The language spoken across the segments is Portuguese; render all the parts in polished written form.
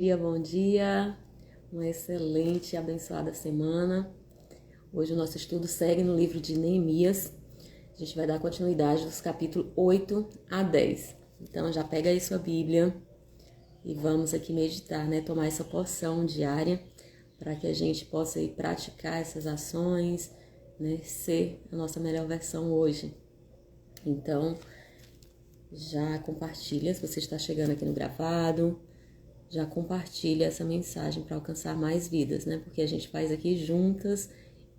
Bom dia, uma excelente e abençoada semana. Hoje o nosso estudo segue no livro de Neemias. A gente vai dar continuidade dos capítulos 8 a 10. Então já pega aí sua Bíblia e vamos aqui meditar, né? Tomar essa porção diária para que a gente possa ir praticar essas ações, né? Ser a nossa melhor versão hoje. Então já compartilha se você está chegando aqui no gravado. Já compartilha essa mensagem para alcançar mais vidas, né? Porque a gente faz aqui juntas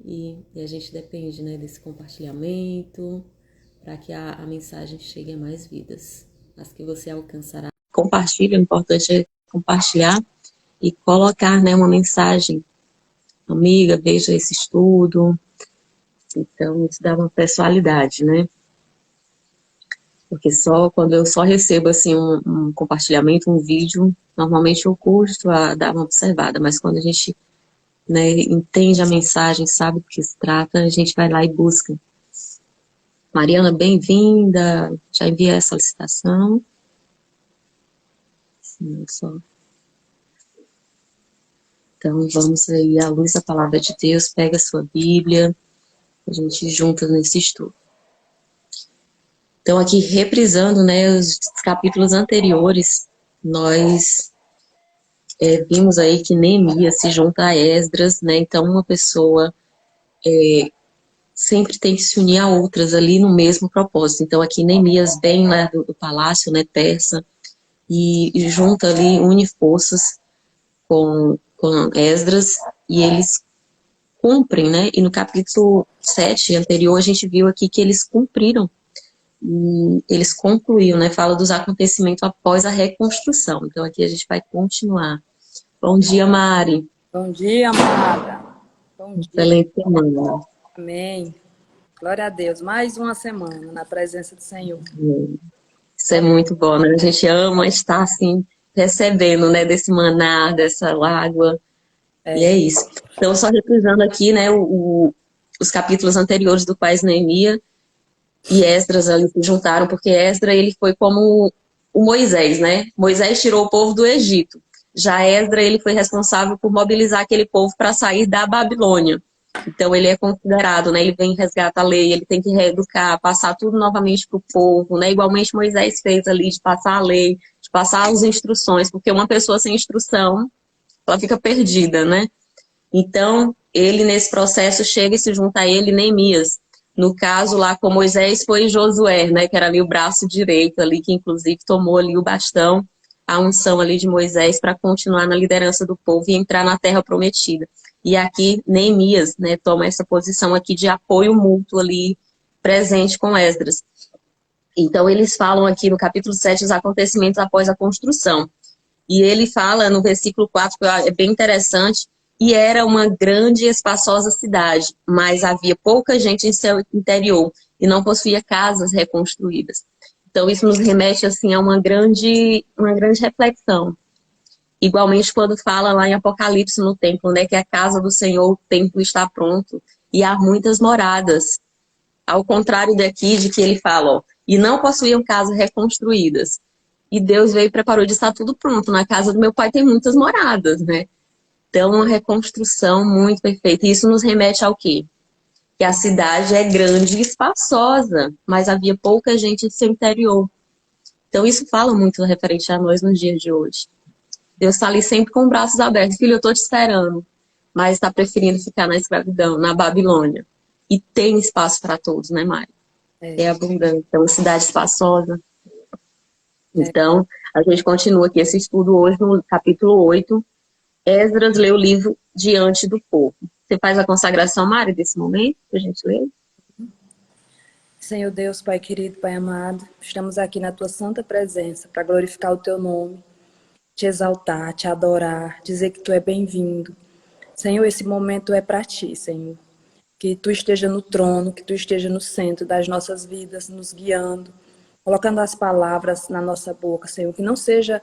e a gente depende, né, desse compartilhamento para que a mensagem chegue a mais vidas. As que você alcançará. Compartilha, o importante é compartilhar e colocar, né, uma mensagem. Amiga, veja esse estudo. Então, isso dá uma pessoalidade, né? Porque só quando eu só recebo assim um compartilhamento, um vídeo, normalmente eu curto a dar uma observada, mas quando a gente, né, entende a mensagem, sabe do que se trata, a gente vai lá e busca. Mariana, bem-vinda, já enviei a solicitação. Sim, só. Então vamos aí à luz da palavra de Deus, pega a sua Bíblia, a gente junta nesse estudo. Então aqui reprisando, né, os capítulos anteriores, nós vimos aí que Neemias se junta a Esdras, né? Então uma pessoa sempre tem que se unir a outras ali no mesmo propósito. Então aqui Neemias vem lá do palácio, né, persa, e junta ali, une forças com Esdras, e eles cumprem, né? E no capítulo 7 anterior a gente viu aqui que eles cumpriram, e eles concluíram, né? Fala dos acontecimentos após a reconstrução. Então aqui a gente vai continuar. Bom dia, Mari. Bom dia, amada. Bom dia. Excelente semana. Amém. Glória a Deus. Mais uma semana na presença do Senhor. Isso é muito bom, né? A gente ama estar assim, recebendo, né, desse maná, dessa água. E é isso. Então, só reprisando aqui, né, os capítulos anteriores do quais Neemias e Esdras ali se juntaram, porque Esdras, ele foi como o Moisés, né? Moisés tirou o povo do Egito. Já Esdras, ele foi responsável por mobilizar aquele povo para sair da Babilônia. Então, ele é considerado, né? Ele vem resgatar a lei, ele tem que reeducar, passar tudo novamente para o povo, né? Igualmente Moisés fez ali, de passar a lei, de passar as instruções, porque uma pessoa sem instrução, ela fica perdida, né? Então, ele nesse processo chega e se junta a ele Neemias. No caso lá com Moisés foi Josué, né, que era ali o braço direito ali, que inclusive tomou ali o bastão, a unção ali de Moisés para continuar na liderança do povo e entrar na terra prometida. E aqui Neemias, né, toma essa posição aqui de apoio mútuo ali, presente com Esdras. Então eles falam aqui no capítulo 7 os acontecimentos após a construção. E ele fala no versículo 4, que é bem interessante, e era uma grande e espaçosa cidade, mas havia pouca gente em seu interior e não possuía casas reconstruídas. Então isso nos remete assim a uma grande reflexão. Igualmente quando fala lá em Apocalipse no templo, né, que a casa do Senhor, o templo está pronto e há muitas moradas. Ao contrário daqui de que ele fala, ó, e não possuíam casas reconstruídas. E Deus veio e preparou de estar tudo pronto. Na casa do meu pai tem muitas moradas, né? Então, uma reconstrução muito perfeita. E isso nos remete ao quê? Que a cidade é grande e espaçosa, mas havia pouca gente em seu interior. Então, isso fala muito referente a nós nos dias de hoje. Deus está ali sempre com os braços abertos. Filho, eu estou te esperando, mas está preferindo ficar na escravidão, na Babilônia. E tem espaço para todos, né, Mari? É abundante. É uma cidade espaçosa. Então, a gente continua aqui esse estudo hoje no capítulo 8. Esdras lê o livro diante do povo. Você faz a consagração, Mari, desse momento, para a gente ler? Senhor Deus, Pai querido, Pai amado, estamos aqui na Tua santa presença para glorificar o Teu nome, te exaltar, te adorar, dizer que Tu é bem-vindo. Senhor, esse momento é para Ti, Senhor. Que Tu esteja no trono, que Tu esteja no centro das nossas vidas, nos guiando, colocando as palavras na nossa boca, Senhor. Que não seja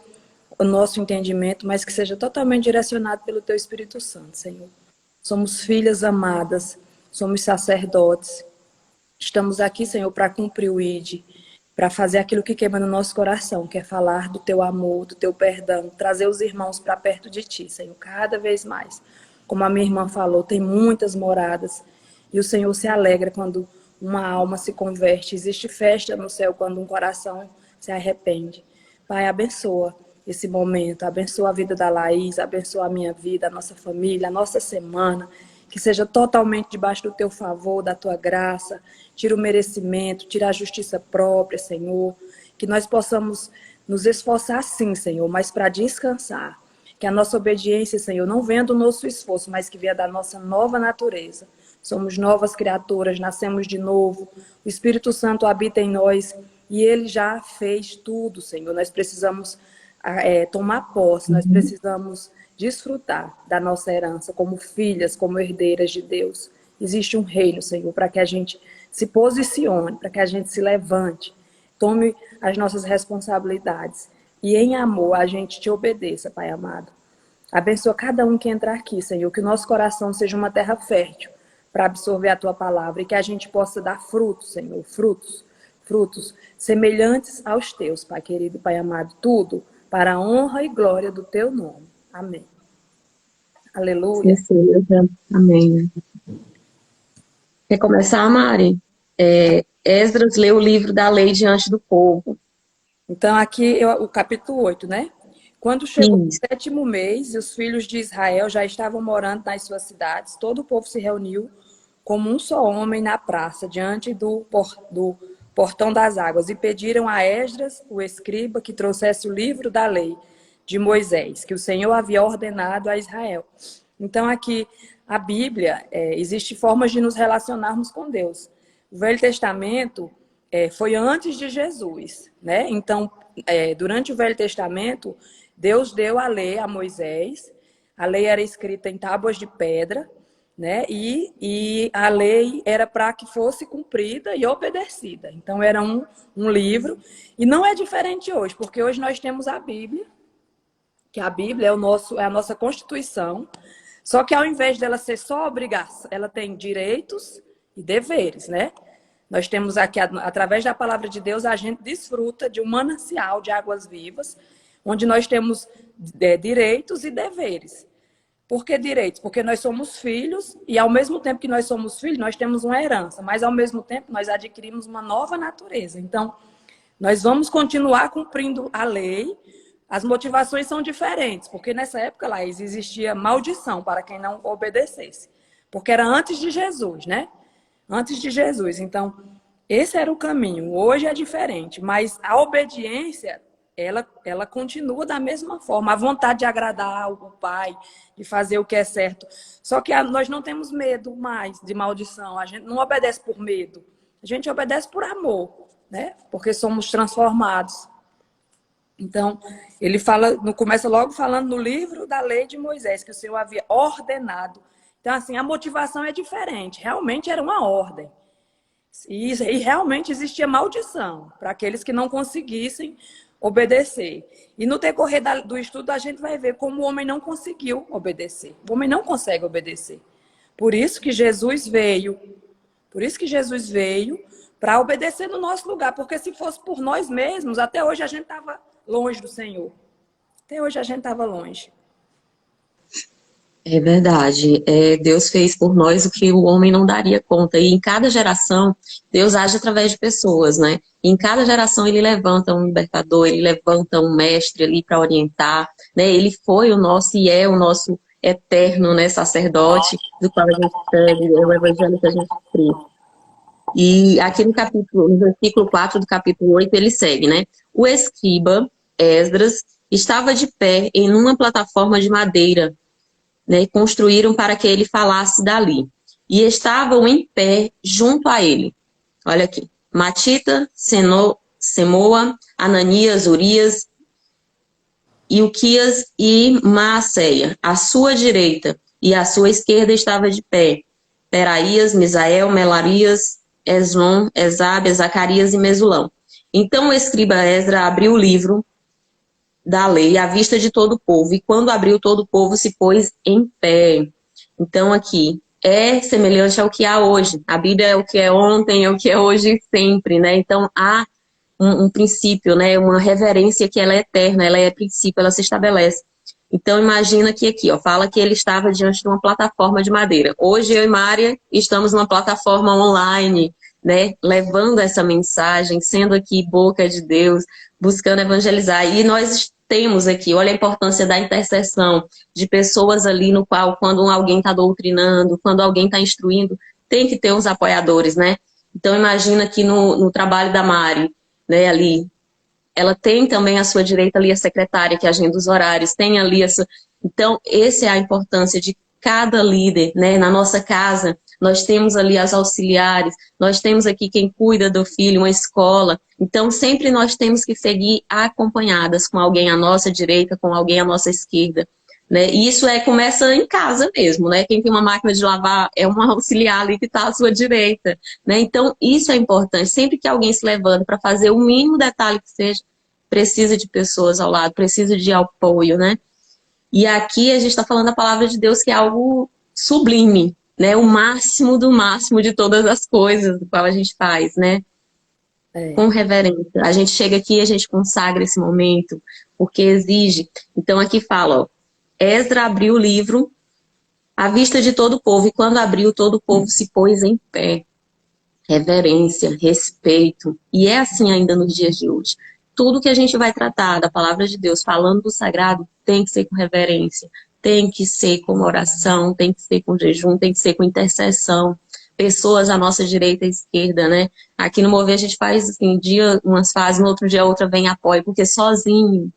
o nosso entendimento, mas que seja totalmente direcionado pelo Teu Espírito Santo, Senhor. Somos filhas amadas, somos sacerdotes. Estamos aqui, Senhor, para cumprir o ID. para fazer aquilo que queima no nosso coração, que é falar do teu amor, do teu perdão, trazer os irmãos para perto de ti, Senhor, cada vez mais. Como a minha irmã falou, tem muitas moradas e o Senhor se alegra quando uma alma se converte. Existe festa no céu quando um coração se arrepende. Pai, abençoa esse momento, abençoa a vida da Laís, abençoa a minha vida, a nossa família, a nossa semana, que seja totalmente debaixo do teu favor, da tua graça. Tira o merecimento, tira a justiça própria, Senhor. Que nós possamos nos esforçar sim, Senhor, mas para descansar. Que a nossa obediência, Senhor, não venha do nosso esforço, mas que venha da nossa nova natureza. Somos novas criaturas, nascemos de novo. O Espírito Santo habita em nós e Ele já fez tudo, Senhor. Nós precisamos tomar posse, nós precisamos desfrutar da nossa herança como filhas, como herdeiras de Deus. Existe um reino, Senhor, para que a gente se posicione, para que a gente se levante, tome as nossas responsabilidades e em amor a gente te obedeça, Pai amado. Abençoa cada um que entrar aqui, Senhor, que o nosso coração seja uma terra fértil para absorver a Tua palavra e que a gente possa dar frutos, Senhor, frutos semelhantes aos Teus, Pai querido, Pai amado, tudo para a honra e glória do Teu nome. Amém. Aleluia. Sim, amém. Quer começar, Mari? Esdras leu o livro da lei diante do povo. Então, aqui o capítulo 8, né? Quando chegou o 7º mês e os filhos de Israel já estavam morando nas suas cidades, todo o povo se reuniu como um só homem na praça, diante do portão das águas, e pediram a Esdras, o escriba, que trouxesse o livro da lei de Moisés, que o Senhor havia ordenado a Israel. Então, aqui, a Bíblia, existe formas de nos relacionarmos com Deus. O Velho Testamento foi antes de Jesus, né? Então, durante o Velho Testamento, Deus deu a lei a Moisés. A lei era escrita em tábuas de pedra, né? E a lei era para que fosse cumprida e obedecida. Então, era um livro. E não é diferente hoje, porque hoje nós temos a Bíblia, que a Bíblia é a nossa Constituição, só que ao invés dela ser só obrigação, ela tem direitos e deveres, né? Nós temos aqui, através da palavra de Deus, a gente desfruta de um manancial de águas vivas, onde nós temos direitos e deveres. Por que direitos? Porque nós somos filhos e ao mesmo tempo que nós somos filhos, nós temos uma herança, mas ao mesmo tempo nós adquirimos uma nova natureza. Então, nós vamos continuar cumprindo a lei. As motivações são diferentes, porque nessa época, Laís, existia maldição para quem não obedecesse. Porque era antes de Jesus, né? Antes de Jesus. Então, esse era o caminho. Hoje é diferente, mas a obediência, ela continua da mesma forma. A vontade de agradar o Pai, de fazer o que é certo. Só que nós não temos medo mais de maldição. A gente não obedece por medo. A gente obedece por amor, né? Porque somos transformados. Então, ele começa logo falando no livro da lei de Moisés, que o Senhor havia ordenado. Então, assim, a motivação é diferente. Realmente era uma ordem. E realmente existia maldição para aqueles que não conseguissem obedecer. E no decorrer do estudo, a gente vai ver como o homem não conseguiu obedecer. O homem não consegue obedecer. Por isso que Jesus veio. Para obedecer no nosso lugar. Porque se fosse por nós mesmos, até hoje a gente estava longe do Senhor. Até hoje a gente estava longe. É verdade. Deus fez por nós o que o homem não daria conta. E em cada geração, Deus age através de pessoas, né? E em cada geração ele levanta um libertador, ele levanta um mestre ali para orientar, né? Ele foi o nosso e é o nosso eterno, né, sacerdote, do qual a gente segue, é o evangelho que a gente crê. E aqui no versículo 4 do capítulo 8, ele segue, né? O escriba, Esdras, estava de pé em uma plataforma de madeira, né? Construíram para que ele falasse dali. E estavam em pé junto a ele. Olha aqui. Matita, Semoa, Ananias, Urias, Ilquias e Maaseia. À sua direita e à sua esquerda estava de pé Peraías, Misael, Melarias, Esron, Esabe, Zacarias e Mesulão. Então o escriba Esdras abriu o livro da lei à vista de todo o povo, e quando abriu, todo o povo se pôs em pé. Então aqui é semelhante ao que há hoje. A Bíblia é o que é ontem, é o que é hoje e sempre, né? Então há um princípio, né? Uma reverência que ela é eterna, ela é princípio, ela se estabelece. Então, imagina que aqui, ó, fala que ele estava diante de uma plataforma de madeira. Hoje, eu e Mária estamos numa plataforma online, né? Levando essa mensagem, sendo aqui boca de Deus, buscando evangelizar. E nós temos aqui, olha a importância da intercessão, de pessoas ali no qual, quando alguém está doutrinando, quando alguém está instruindo, tem que ter uns apoiadores, né? Então, imagina que no trabalho da Mari, né, ali, ela tem também à sua direita ali a secretária que agenda os horários, tem ali essa... Então, essa é a importância de cada líder, né? Na nossa casa, nós temos ali as auxiliares, nós temos aqui quem cuida do filho, uma escola. Então, sempre nós temos que seguir acompanhadas com alguém à nossa direita, com alguém à nossa esquerda. Né? E isso começa em casa mesmo, né? Quem tem uma máquina de lavar é uma auxiliar ali que está à sua direita, né? Então, isso é importante. Sempre que alguém se levanta para fazer o mínimo detalhe que seja, precisa de pessoas ao lado, precisa de apoio, né? E aqui a gente está falando da palavra de Deus, que é algo sublime, né? O máximo do máximo de todas as coisas do qual a gente faz, né? Com reverência. A gente chega aqui e a gente consagra esse momento, porque exige. Então, aqui fala, ó, Esdra abriu o livro à vista de todo o povo, e quando abriu, todo o povo se pôs em pé. Reverência, respeito, e é assim ainda nos dias de hoje. Tudo que a gente vai tratar da palavra de Deus, falando do sagrado, tem que ser com reverência, tem que ser com oração, tem que ser com jejum, tem que ser com intercessão. Pessoas à nossa direita e esquerda, né? Aqui no Mover a gente faz assim, um dia umas fases, no outro dia outra vem apoio, porque sozinho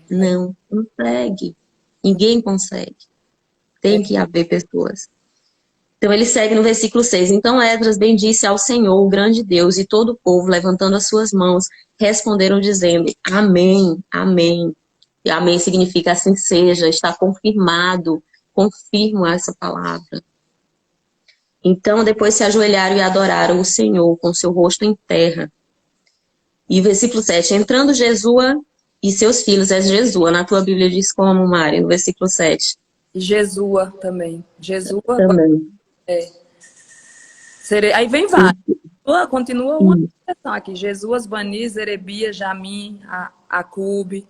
não consegue. Ninguém consegue. Tem que haver pessoas. Então ele segue no versículo 6. Então Esdras bendisse ao Senhor, o grande Deus, e todo o povo, levantando as suas mãos, responderam dizendo, amém, amém. E amém significa assim seja, está confirmado, confirmo essa palavra. Então depois se ajoelharam e adoraram o Senhor com seu rosto em terra. E versículo 7, entrando Jesua e seus filhos, é Jesua, na tua Bíblia diz como, Mari, no versículo 7. E Jesua também. Jesua também. Aí vem vários. Continua uma expressão aqui. Jesus, Bani, Zerebia, Jamim, Acube.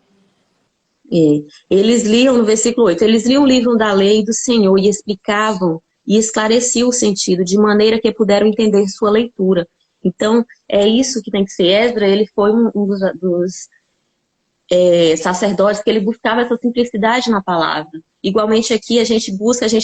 Eles liam, no versículo 8, eles liam o livro da lei do Senhor e explicavam e esclareciam o sentido, de maneira que puderam entender sua leitura. Então, é isso que tem que ser. Esdra, ele foi um dos sacerdotes que ele buscava essa simplicidade na palavra. Igualmente aqui a gente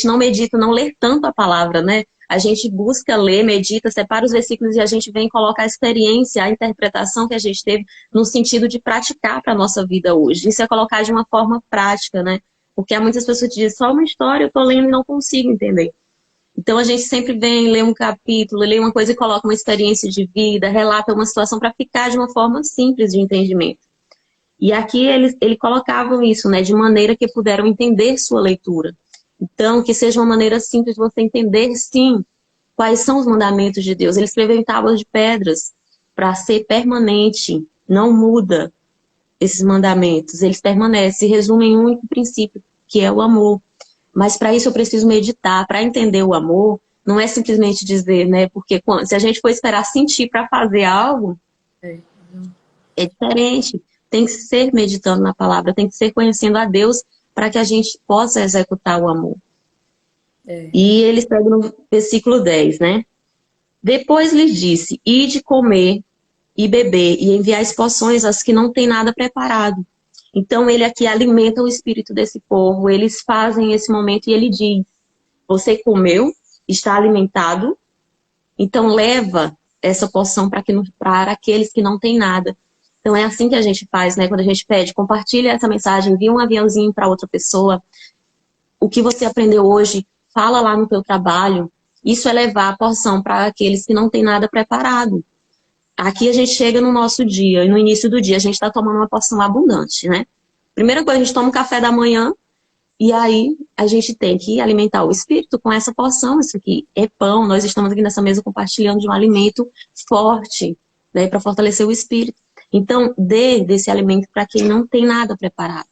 não medita, não ler tanto a palavra, né? A gente busca ler, medita, separa os versículos e a gente vem colocar a experiência, a interpretação que a gente teve no sentido de praticar para a nossa vida hoje. Isso é colocar de uma forma prática, né? Porque há muitas pessoas que dizem, só uma história eu estou lendo e não consigo entender. Então a gente sempre vem, lê um capítulo, lê uma coisa e coloca uma experiência de vida, relata uma situação para ficar de uma forma simples de entendimento. E aqui eles colocavam isso, né, de maneira que puderam entender sua leitura. Então, que seja uma maneira simples de você entender, sim, quais são os mandamentos de Deus. Eles escreveram em tábuas de pedras para ser permanente, não muda esses mandamentos, eles permanecem, se resumem em um único princípio, que é o amor. Mas para isso eu preciso meditar, para entender o amor, não é simplesmente dizer, né, porque se a gente for esperar sentir para fazer algo, é diferente. Tem que ser meditando na palavra, tem que ser conhecendo a Deus para que a gente possa executar o amor. E ele segue no versículo 10, né? Depois lhe disse, ide comer e beber e enviar poções às que não têm nada preparado. Então ele aqui alimenta o espírito desse povo, eles fazem esse momento e ele diz, você comeu, está alimentado, então leva essa porção para aqueles que não têm nada. Então é assim que a gente faz, né? Quando a gente pede, compartilha essa mensagem, envia um aviãozinho para outra pessoa. O que você aprendeu hoje, fala lá no teu trabalho. Isso é levar a porção para aqueles que não têm nada preparado. Aqui a gente chega no nosso dia, e no início do dia a gente está tomando uma porção abundante, né? Primeira coisa, a gente toma um café da manhã, e aí a gente tem que alimentar o espírito com essa porção. Isso aqui é pão, nós estamos aqui nessa mesa compartilhando de um alimento forte, né? Para fortalecer o espírito. Então, dê desse alimento para quem não tem nada preparado.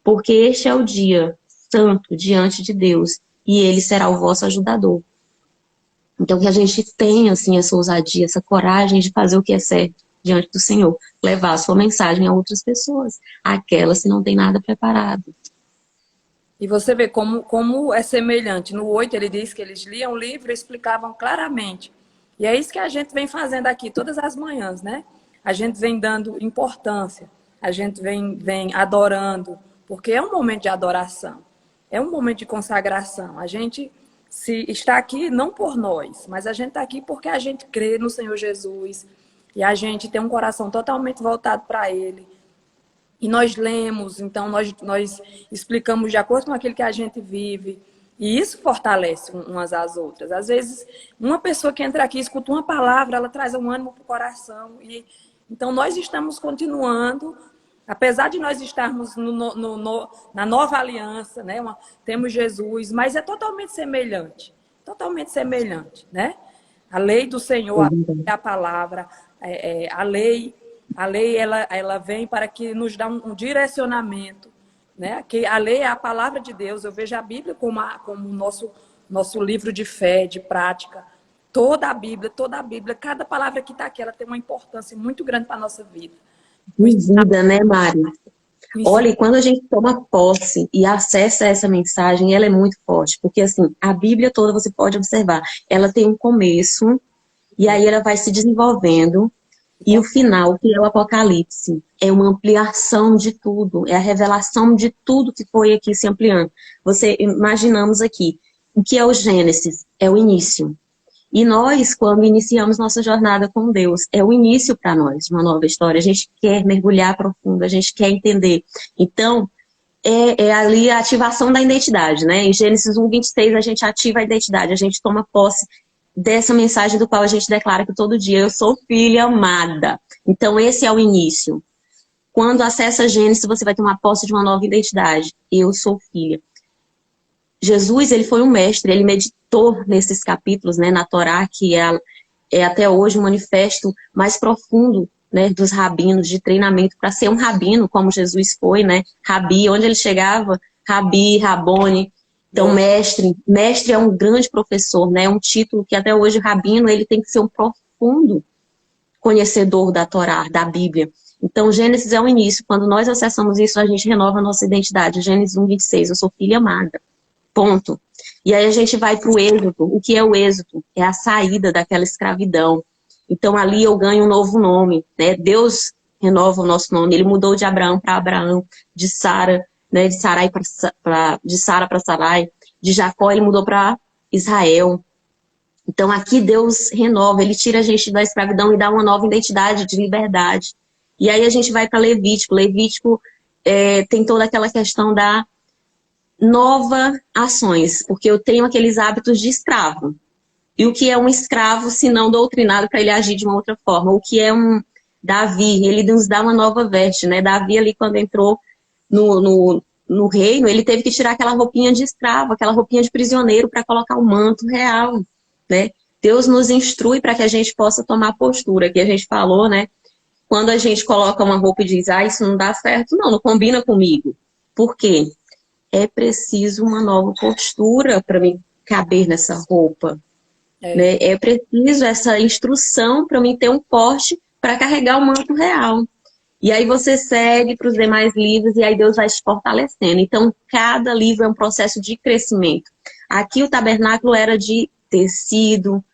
Porque este é o dia santo diante de Deus. E Ele será o vosso ajudador. Então, que a gente tenha, assim, essa ousadia, essa coragem de fazer o que é certo. diante do Senhor, levar a sua mensagem a outras pessoas, aquelas que não têm nada preparado. E você vê como é semelhante. No 8 ele diz que eles liam o livro e explicavam claramente. E é isso que a gente vem fazendo aqui todas as manhãs, né? A gente vem dando importância, a gente vem adorando, porque é um momento de adoração, é um momento de consagração. A gente está aqui não por nós, mas a gente está aqui porque a gente crê no Senhor Jesus e a gente tem um coração totalmente voltado para Ele. E nós lemos, então nós explicamos de acordo com aquilo que a gente vive. E isso fortalece umas às outras. Às vezes, uma pessoa que entra aqui, escuta uma palavra, ela traz um ânimo para o coração. Então, nós estamos continuando, apesar de nós estarmos na nova aliança, né? Temos Jesus, mas é totalmente semelhante. Totalmente semelhante, né? A lei do Senhor, a palavra, a lei... A lei, ela vem para que nos dá um direcionamento, né? Que a lei é a palavra de Deus. Eu vejo a Bíblia como o nosso livro de fé, de prática. Toda a Bíblia, cada palavra que está aqui, ela tem uma importância muito grande para a nossa vida. Vida, né, Mari? Olha, e quando a gente toma posse e acessa essa mensagem, ela é muito forte. Porque, assim, a Bíblia toda, você pode observar, ela tem um começo, e aí ela vai se desenvolvendo. E o final, que é o Apocalipse, é uma ampliação de tudo, é a revelação de tudo que foi aqui se ampliando. Imaginamos aqui, o que é o Gênesis? É o início. E nós, quando iniciamos nossa jornada com Deus, é o início para nós, de uma nova história. A gente quer mergulhar profundo, a gente quer entender. Então, é ali a ativação da identidade, né? Em Gênesis 1:26, a gente ativa a identidade, a gente toma posse dessa mensagem do qual a gente declara que todo dia eu sou filha amada. Então esse é o início. Quando acessa Gênesis, você vai tomar posse de uma nova identidade. Eu sou filha. Jesus, ele foi um mestre, ele meditou nesses capítulos, né, na Torá, que é até hoje um manifesto mais profundo, né, dos rabinos, de treinamento para ser um rabino, como Jesus foi, né? Rabi, onde ele chegava, Rabi, Rabone. Então, mestre é um grande professor, né? É um título que até hoje o rabino ele tem que ser um profundo conhecedor da Torá, da Bíblia. Então, Gênesis é o início. Quando nós acessamos isso, a gente renova a nossa identidade. Gênesis 1:26, eu sou filha amada. Ponto. E aí a gente vai para o êxodo. O que é o êxodo? É a saída daquela escravidão. Então, ali eu ganho um novo nome, né? Deus renova o nosso nome. Ele mudou de Abraão para Abraão, de Sara, né, de Sara para Sarai, de Jacó ele mudou para Israel. Então aqui Deus renova, ele tira a gente da escravidão e dá uma nova identidade de liberdade. E aí a gente vai para Levítico. Levítico tem toda aquela questão da nova ações, porque eu tenho aqueles hábitos de escravo. E o que é um escravo se não doutrinado para ele agir de uma outra forma? O que é um Davi? Ele nos dá uma nova veste, né? Davi ali quando entrou no reino, ele teve que tirar aquela roupinha de escravo, aquela roupinha de prisioneiro para colocar o manto real, né? Deus nos instrui para que a gente possa tomar postura, que a gente falou, né? Quando a gente coloca uma roupa e diz, isso não dá certo, não combina comigo. Por quê? É preciso uma nova postura para mim caber nessa roupa. Né? É preciso essa instrução para mim ter um porte para carregar o manto real. E aí você segue para os demais livros e aí Deus vai te fortalecendo. Então, cada livro é um processo de crescimento. Aqui o tabernáculo era de tecido,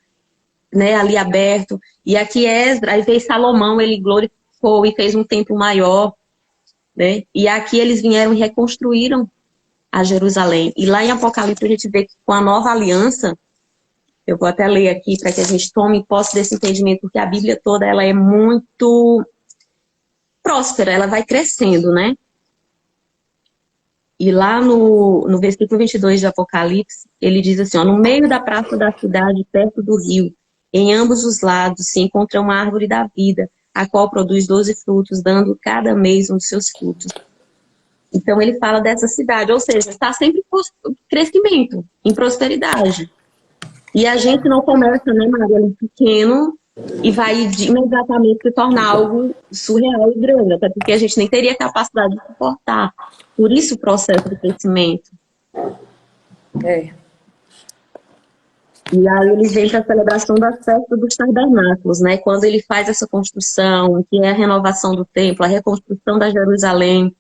né, ali aberto. E aqui Esdras, aí veio Salomão, ele glorificou e fez um templo maior. Né? E aqui eles vieram e reconstruíram a Jerusalém. E lá em Apocalipse a gente vê que com a nova aliança, eu vou até ler aqui para que a gente tome posse desse entendimento, porque a Bíblia toda ela é muito próspera, ela vai crescendo, né? E lá no versículo 22 de Apocalipse, ele diz assim, no meio da praça da cidade, perto do rio, em ambos os lados se encontra uma árvore da vida, a qual produz 12 frutos, dando cada mês um dos seus frutos. Então ele fala dessa cidade, ou seja, está sempre em crescimento, em prosperidade. E a gente não começa, né, Maria, pequeno e vai imediatamente se tornar algo surreal e grande, até porque a gente nem teria capacidade de suportar. Por isso o processo de crescimento. E aí ele vem para a celebração da festa dos tabernáculos, né? Quando ele faz essa construção, que é a renovação do templo, a reconstrução da Jerusalém.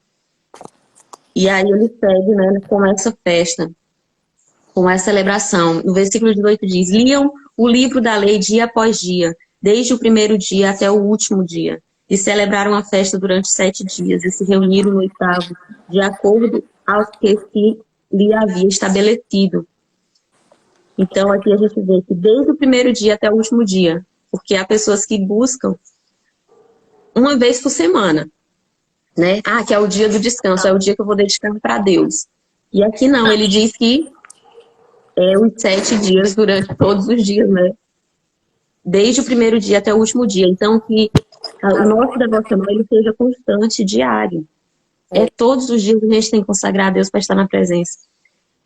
E aí ele segue, né, com essa festa, com essa celebração. No versículo 18 diz: liam o livro da lei dia após dia, desde o primeiro dia até o último dia. E celebraram a festa durante 7 dias e se reuniram no oitavo, de acordo aos que se lhe havia estabelecido. Então, aqui a gente vê que desde o primeiro dia até o último dia, porque há pessoas que buscam uma vez por semana, né? Ah, que é o dia do descanso, é o dia que eu vou dedicar para Deus. E aqui não, ele diz que é os 7 dias durante todos os dias, né? Desde o primeiro dia até o último dia. Então, que o nosso devocional ele seja constante, diário. É todos os dias que a gente tem que consagrar a Deus para estar na presença.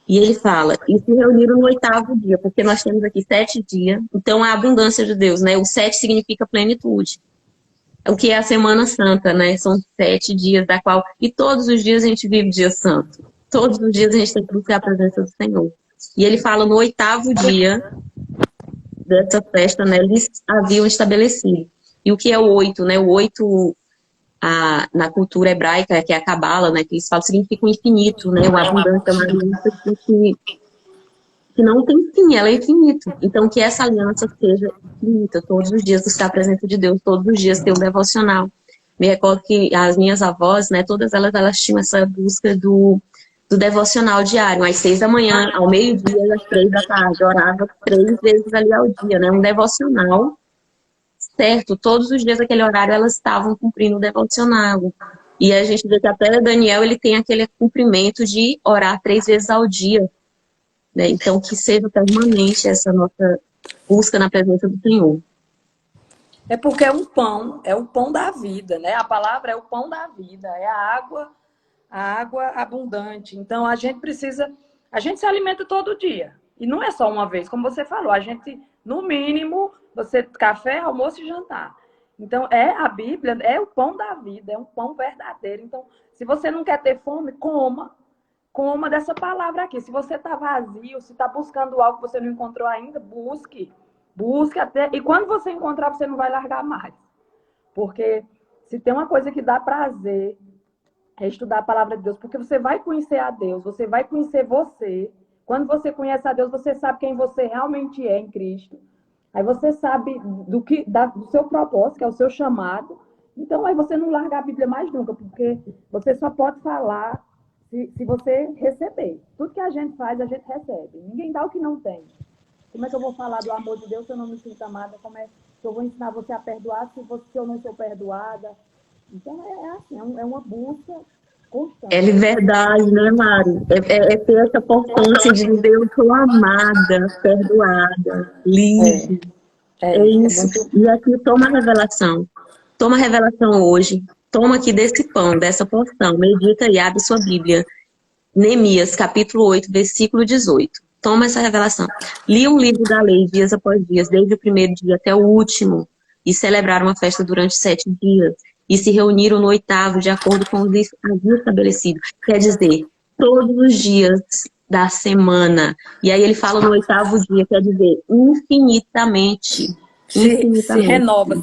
E ele fala, e se reuniram no oitavo dia, porque nós temos aqui 7 dias, então a abundância de Deus, né? O 7 significa plenitude. O que é a Semana Santa, né? São 7 dias da qual... E todos os dias a gente vive dia santo. Todos os dias a gente tem que buscar a presença do Senhor. E ele fala no oitavo dia dessa festa, né? Eles haviam estabelecido. E o que é o 8, né? O 8, na cultura hebraica, que é a Cabala, né? Que eles falam, significa o infinito, né? O abundância é uma aliança que não tem fim, ela é infinita. Então, que essa aliança seja infinita, todos os dias buscar a presença de Deus, todos os dias ter um devocional. Me recordo que as minhas avós, né, todas elas tinham essa busca do devocional diário, às 6 da manhã, ao meio-dia e às 3 da tarde. Orava 3 vezes ali ao dia, né? Um devocional certo. Todos os dias, aquele horário, elas estavam cumprindo o devocional. E a gente vê que até Daniel, ele tem aquele cumprimento de orar 3 vezes ao dia. Né? Então, que seja permanente essa nossa busca na presença do Senhor. É porque é o pão da vida, né? A palavra é o pão da vida, é a água abundante. Então, a gente se alimenta todo dia. E não é só uma vez, como você falou, a gente, no mínimo, café, almoço e jantar. Então, a Bíblia é o pão da vida, é um pão verdadeiro. Então, se você não quer ter fome, coma dessa palavra aqui. Se você está vazio, se está buscando algo que você não encontrou ainda, busque até. E quando você encontrar, você não vai largar mais. Porque se tem uma coisa que dá prazer, é estudar a palavra de Deus. Porque você vai conhecer a Deus, você vai conhecer você. Quando você conhece a Deus, você sabe quem você realmente é em Cristo. Aí você sabe do seu propósito, que é o seu chamado. Então, aí você não larga a Bíblia mais nunca, porque você só pode falar se você receber. Tudo que a gente faz, a gente recebe. Ninguém dá o que não tem. Como é que eu vou falar do amor de Deus se eu não me sinto amada? Como é que eu vou ensinar você a perdoar se eu não sou perdoada? Então, é assim, é uma busca constante. É verdade, né, Mari? É ter essa potência de dizer eu sou amada, perdoada, livre. É isso. E aqui toma a revelação. Toma a revelação hoje. Toma aqui desse pão, dessa porção. Medita e abre sua Bíblia. Neemias, capítulo 8, versículo 18. Toma essa revelação. Lia um livro da lei dias após dias, desde o primeiro dia até o último, e celebraram a festa durante 7 dias, e se reuniram no oitavo, de acordo com os havia estabelecido. Quer dizer, todos os dias da semana. E aí ele fala no oitavo dia, quer dizer, infinitamente. Se renova.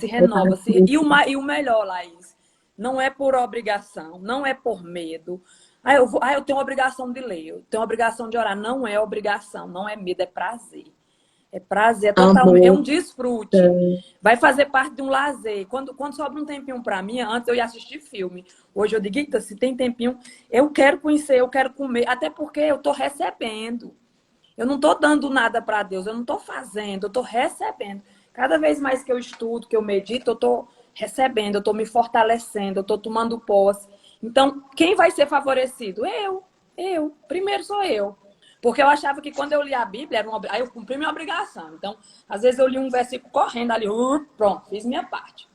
E o melhor, Laís, não é por obrigação, não é por medo. Eu tenho obrigação de ler, eu tenho obrigação de orar. Não é obrigação, não é medo, é prazer. É prazer, é um desfrute. Vai fazer parte de um lazer. Quando sobra um tempinho para mim, antes eu ia assistir filme. Hoje eu digo, eita, se tem tempinho, eu quero conhecer, eu quero comer. Até porque eu estou recebendo. Eu não estou dando nada para Deus, eu não estou fazendo, eu estou recebendo. Cada vez mais que eu estudo, que eu medito, eu estou recebendo, eu estou me fortalecendo, eu estou tomando posse. Então, quem vai ser favorecido? Eu. Primeiro sou eu. Porque eu achava que quando eu li a Bíblia, aí eu cumpri minha obrigação. Então, às vezes eu li um versículo correndo ali, pronto, fiz minha parte.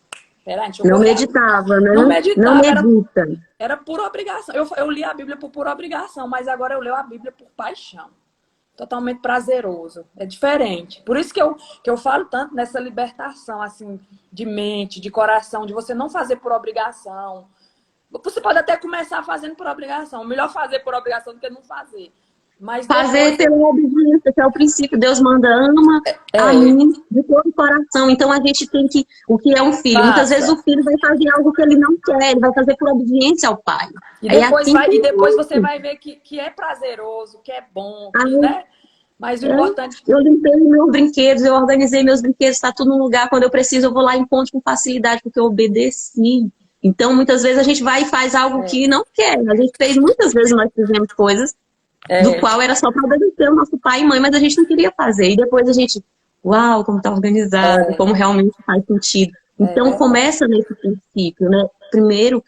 Peraí, não meditava, né? Não meditava. Não medita. Era por obrigação. Eu li a Bíblia por pura obrigação, mas agora eu leio a Bíblia por paixão. Totalmente prazeroso. É diferente. Por isso que eu falo tanto nessa libertação, assim, de mente, de coração, de você não fazer por obrigação. Você pode até começar fazendo por obrigação. Melhor fazer por obrigação do que não fazer. Mas Fazer depois... pela obediência, que é o princípio. Deus manda, ama a mim de todo o coração. Então a gente tem que... O que é um filho? Muitas vezes o filho vai fazer algo que ele não quer, ele vai fazer por obediência ao pai. E Aí depois, assim e depois você vai ver que é prazeroso, que é bom, que, né? Mas o importante... Eu limpei meus brinquedos, eu organizei meus brinquedos, está tudo no lugar. Quando eu preciso, eu vou lá e encontro com facilidade, porque eu obedeci. Então, muitas vezes a gente vai e faz algo que não quer. A gente fez, muitas vezes nós fizemos coisas do qual era só para obedecer o nosso pai e mãe, mas a gente não queria fazer. E depois a gente, uau, como está organizado, como realmente faz sentido. Então, começa nesse princípio, né? Primeiro,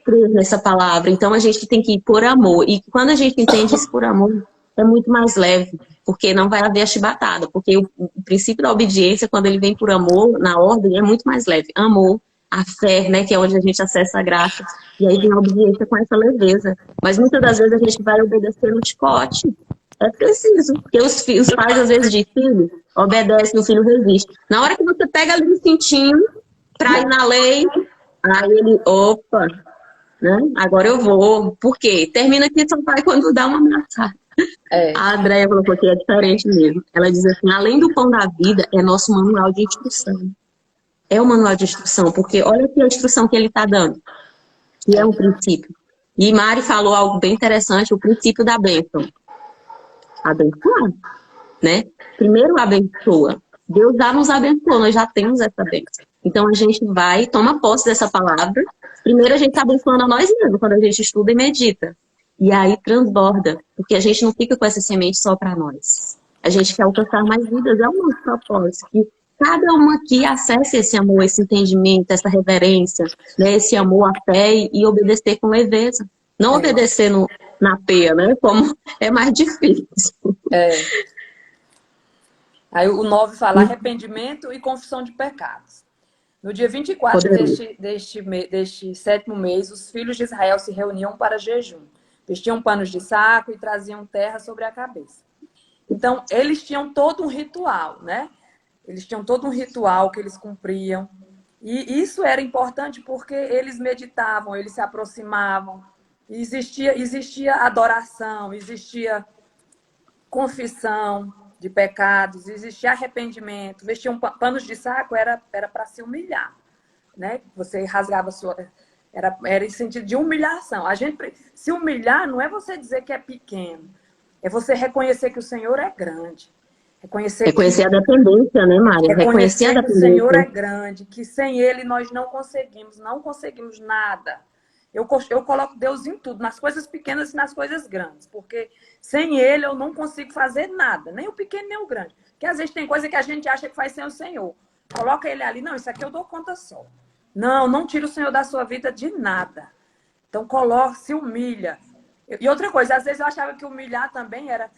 crer nessa palavra. Então, a gente tem que ir por amor. E quando a gente entende isso por amor, é muito mais leve, porque não vai haver a chibatada. Porque o princípio da obediência, quando ele vem por amor, na ordem, é muito mais leve. Amor, a fé, né, que é onde a gente acessa a graça. E aí vem a obediência com essa leveza. Mas muitas das vezes a gente vai obedecer no chicote. É preciso. Porque os pais, às vezes, dizem, filho, obedece, o filho resiste. Na hora que você pega ali um cintinho pra ir na lei, aí ele, opa, né? Agora eu vou. Por quê? Termina que seu pai quando dá uma ameaça. A Andréia colocou que é diferente mesmo. Ela diz assim, além do pão da vida, é nosso manual de instrução. É o manual de instrução, porque olha aqui a instrução que ele está dando, que é um princípio. E Mari falou algo bem interessante, o princípio da bênção. Abençoar, né? Primeiro abençoa. Deus já nos abençoou, nós já temos essa bênção. Então a gente vai, toma posse dessa palavra. Primeiro a gente está abençoando a nós mesmos, quando a gente estuda e medita. E aí transborda, porque a gente não fica com essa semente só para nós. A gente quer alcançar mais vidas, é o nosso propósito. Que cada uma aqui acesse esse amor, esse entendimento, essa reverência, né? Esse amor à fé e obedecer com leveza. Não obedecer na peia, né? Como é mais difícil. Aí o 9 fala arrependimento e confissão de pecados. No dia 24 deste sétimo mês, os filhos de Israel se reuniam para jejum. Vestiam panos de saco e traziam terra sobre a cabeça. Então, eles tinham todo um ritual, né? Eles tinham todo um ritual que eles cumpriam. E isso era importante porque eles meditavam, eles se aproximavam. Existia adoração, existia confissão de pecados, existia arrependimento. Vestiam panos de saco, era para se humilhar, né? Você rasgava a sua... Era em sentido de humilhação. A gente se humilhar não é você dizer que é pequeno, é você reconhecer que o Senhor é grande. Reconhecer a dependência, né, Mária? Reconhecer que o Senhor é grande, que sem Ele nós não conseguimos nada. Eu coloco Deus em tudo, nas coisas pequenas e nas coisas grandes, porque sem Ele eu não consigo fazer nada, nem o pequeno nem o grande. Porque às vezes tem coisa que a gente acha que faz sem o Senhor. Coloca Ele ali, não, isso aqui eu dou conta só. Não tira o Senhor da sua vida de nada. Então se humilha. E outra coisa, às vezes eu achava que humilhar também era...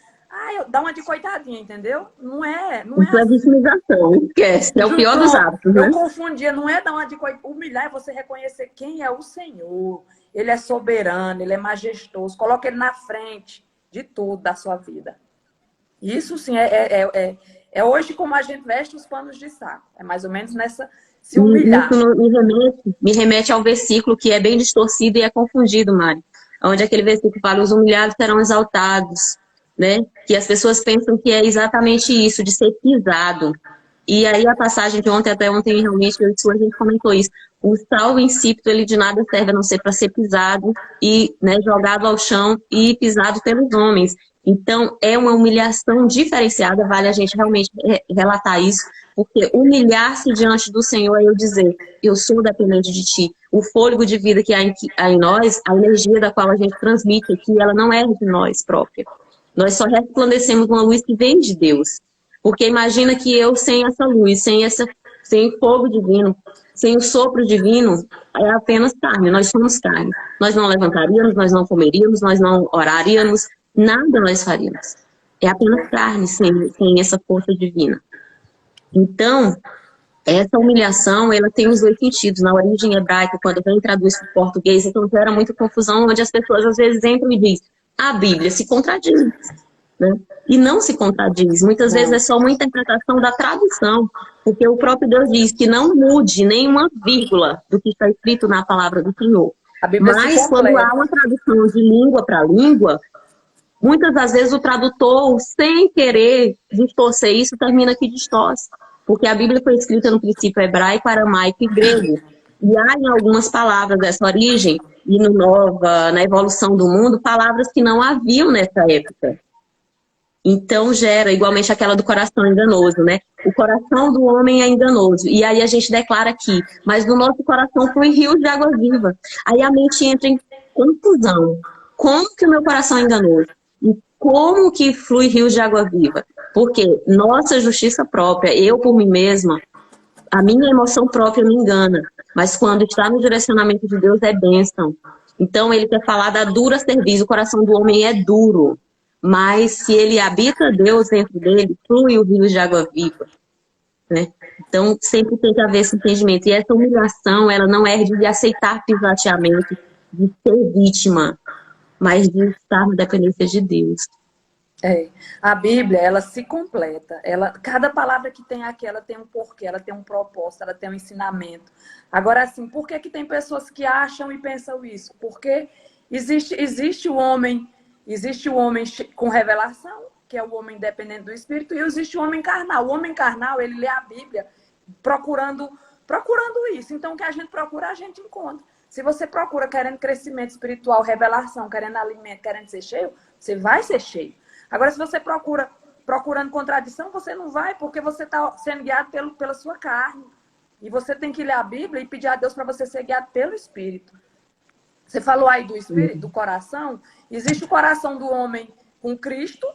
dá uma de coitadinha, entendeu? Não é isso é vitimização, esquece. É o pior dos hábitos, né? Eu confundia, não é dar uma de coitadinha. Humilhar é você reconhecer quem é o Senhor. Ele é soberano, Ele é majestoso. Coloca Ele na frente de tudo da sua vida. Isso, sim, é hoje como a gente veste os panos de saco. É mais ou menos nessa... Se humilhar. Isso me remete ao versículo que é bem distorcido e é confundido, Mari. Onde aquele versículo fala, os humilhados serão exaltados, né? Que as pessoas pensam que é exatamente isso, de ser pisado. E aí a passagem de ontem, até ontem, realmente, a gente comentou isso. O sal insípido, ele de nada serve a não ser para ser pisado e, né, jogado ao chão e pisado pelos homens. Então, é uma humilhação diferenciada, vale a gente realmente relatar isso, porque humilhar-se diante do Senhor é eu dizer, eu sou dependente de Ti. O fôlego de vida que há em nós, a energia da qual a gente transmite aqui, ela não é de nós própria. Nós só resplandecemos uma luz que vem de Deus. Porque imagina que eu, sem essa luz, sem o fogo divino, sem o sopro divino, é apenas carne. Nós somos carne. Nós não levantaríamos, nós não comeríamos, nós não oraríamos, nada nós faríamos. É apenas carne sem essa força divina. Então, essa humilhação, ela tem os dois sentidos. Na origem hebraica, quando vem traduz para o português, então gera muita confusão, onde as pessoas às vezes entram e dizem, a Bíblia se contradiz, né? E não se contradiz. Muitas vezes é só uma interpretação da tradução, porque o próprio Deus diz que não mude nenhuma vírgula do que está escrito na palavra do Senhor. Mas quando há uma tradução de língua para língua, Muitas das vezes o tradutor, sem querer distorcer isso, termina que distorce. Porque a Bíblia foi escrita no princípio hebraico, aramaico e grego. E há em algumas palavras dessa origem, e no nova, na evolução do mundo, palavras que não haviam nessa época. Então gera igualmente aquela do coração enganoso, né? O coração do homem é enganoso. E aí a gente declara aqui, mas no nosso coração flui rios de água viva. Aí a mente entra em confusão. Como que o meu coração é enganoso? E como que flui rios de água viva? Porque nossa justiça própria, eu por mim mesma, a minha emoção própria me engana. Mas quando está no direcionamento de Deus é bênção. Então ele quer falar da dura cerviz. O coração do homem é duro. Mas se ele habita Deus dentro dele, flui o rio de água viva, né? Então sempre tem que haver esse entendimento. E essa humilhação, ela não é de aceitar pisoteamento, de ser vítima, mas de estar na dependência de Deus. A Bíblia, ela se completa. Cada palavra que tem aqui, ela tem um porquê, ela tem um propósito, ela tem um ensinamento. Agora, assim, por que tem pessoas que acham e pensam isso? Porque existe o homem com revelação, que é o homem dependente do Espírito, e existe o homem carnal. O homem carnal, ele lê a Bíblia procurando isso. Então, o que a gente procura, a gente encontra. Se você procura querendo crescimento espiritual, revelação, querendo alimento, querendo ser cheio, você vai ser cheio. Agora, se você procurando contradição, você não vai, porque você está sendo guiado pela sua carne. E você tem que ler a Bíblia e pedir a Deus para você ser guiado pelo Espírito. Você falou aí do Espírito, do coração. Existe o coração do homem com Cristo,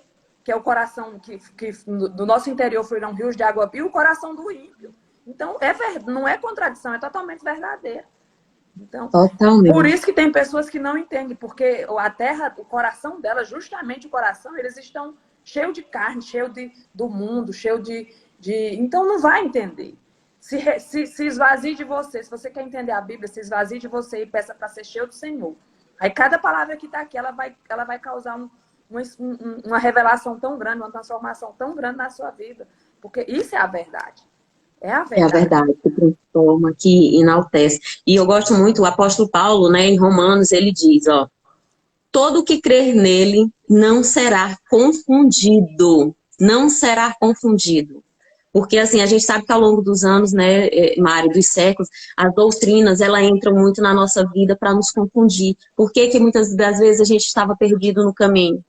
que é o coração que do nosso interior fluirão rios de água viva, e o coração do ímpio. Então, não é contradição, é totalmente verdadeiro. Então, totalmente. Por isso que tem pessoas que não entendem, porque a terra, o coração dela, justamente o coração, eles estão cheios de carne, cheio do mundo, cheio de... Então não vai entender. Se esvazie de você, se você quer entender a Bíblia, se esvazie de você e peça para ser cheio do Senhor. Aí cada palavra que está aqui, ela vai causar uma revelação tão grande, uma transformação tão grande na sua vida. Porque isso é a verdade. É a verdade. É a verdade que transforma, que enaltece. E eu gosto muito, o apóstolo Paulo, né, em Romanos, ele diz, ó, todo que crer nele não será confundido. Não será confundido. Porque, assim, a gente sabe que ao longo dos anos, né, Mari, dos séculos, as doutrinas, elas entram muito na nossa vida para nos confundir. Por que que muitas das vezes a gente estava perdido no caminho?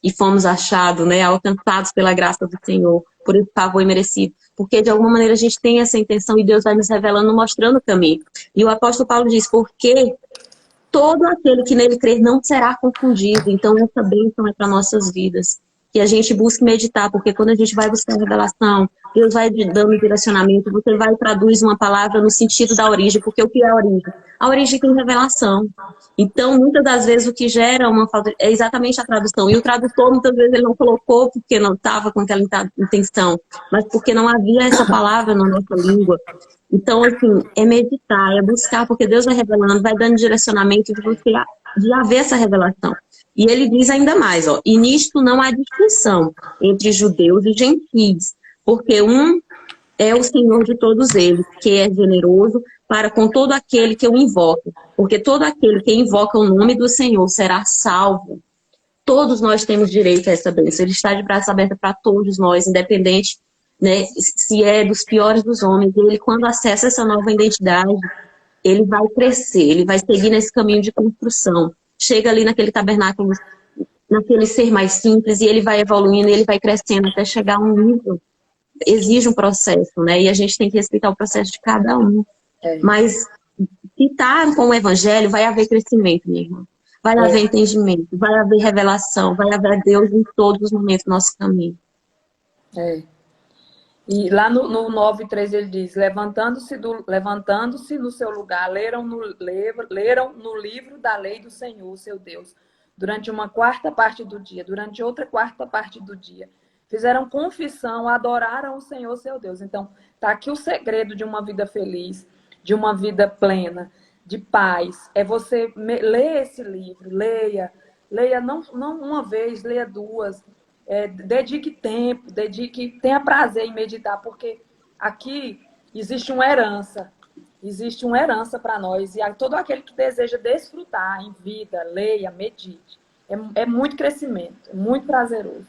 E fomos achados, né, alcançados pela graça do Senhor, por esse favor imerecido. Porque, de alguma maneira, a gente tem essa intenção e Deus vai nos revelando, mostrando o caminho. E o apóstolo Paulo diz, porque todo aquele que nele crer não será confundido. Então, essa bênção é para nossas vidas. Que a gente busque meditar, porque quando a gente vai buscar a revelação, Deus vai dando direcionamento, você vai e traduz uma palavra no sentido da origem, porque o que é a origem? A origem tem revelação. Então, muitas das vezes, o que gera uma falta é exatamente a tradução. E o tradutor, muitas vezes, ele não colocou porque não estava com aquela intenção, mas porque não havia essa palavra na nossa língua. Então, assim, é meditar, é buscar, porque Deus vai revelando, vai dando direcionamento de você de haver essa revelação. E ele diz ainda mais, ó, e nisto não há distinção entre judeus e gentios, porque um é o Senhor de todos eles, que é generoso para com todo aquele que o invoca, porque todo aquele que invoca o nome do Senhor será salvo. Todos nós temos direito a essa bênção, ele está de braços abertos para todos nós, independente, né, se é dos piores dos homens. Ele, quando acessa essa nova identidade, ele vai crescer, ele vai seguir nesse caminho de construção. Chega ali naquele tabernáculo, naquele ser mais simples, e ele vai evoluindo, ele vai crescendo até chegar a um nível. Exige um processo, né? E a gente tem que respeitar o processo de cada um. Mas se está com o evangelho, vai haver crescimento, minha irmã. Vai haver entendimento, vai haver revelação, vai haver Deus em todos os momentos do nosso caminho. E lá no 9:3 ele diz, levantando-se no seu lugar, leram no livro da lei do Senhor, seu Deus, durante uma quarta parte do dia, durante outra quarta parte do dia. Fizeram confissão, adoraram o Senhor, seu Deus. Então, está aqui o segredo de uma vida feliz, de uma vida plena, de paz. É você ler esse livro, leia não uma vez, leia duas. Dedique tempo, tenha prazer em meditar, porque aqui existe uma herança para nós, e todo aquele que deseja desfrutar em vida, leia, medite. É muito crescimento, é muito prazeroso.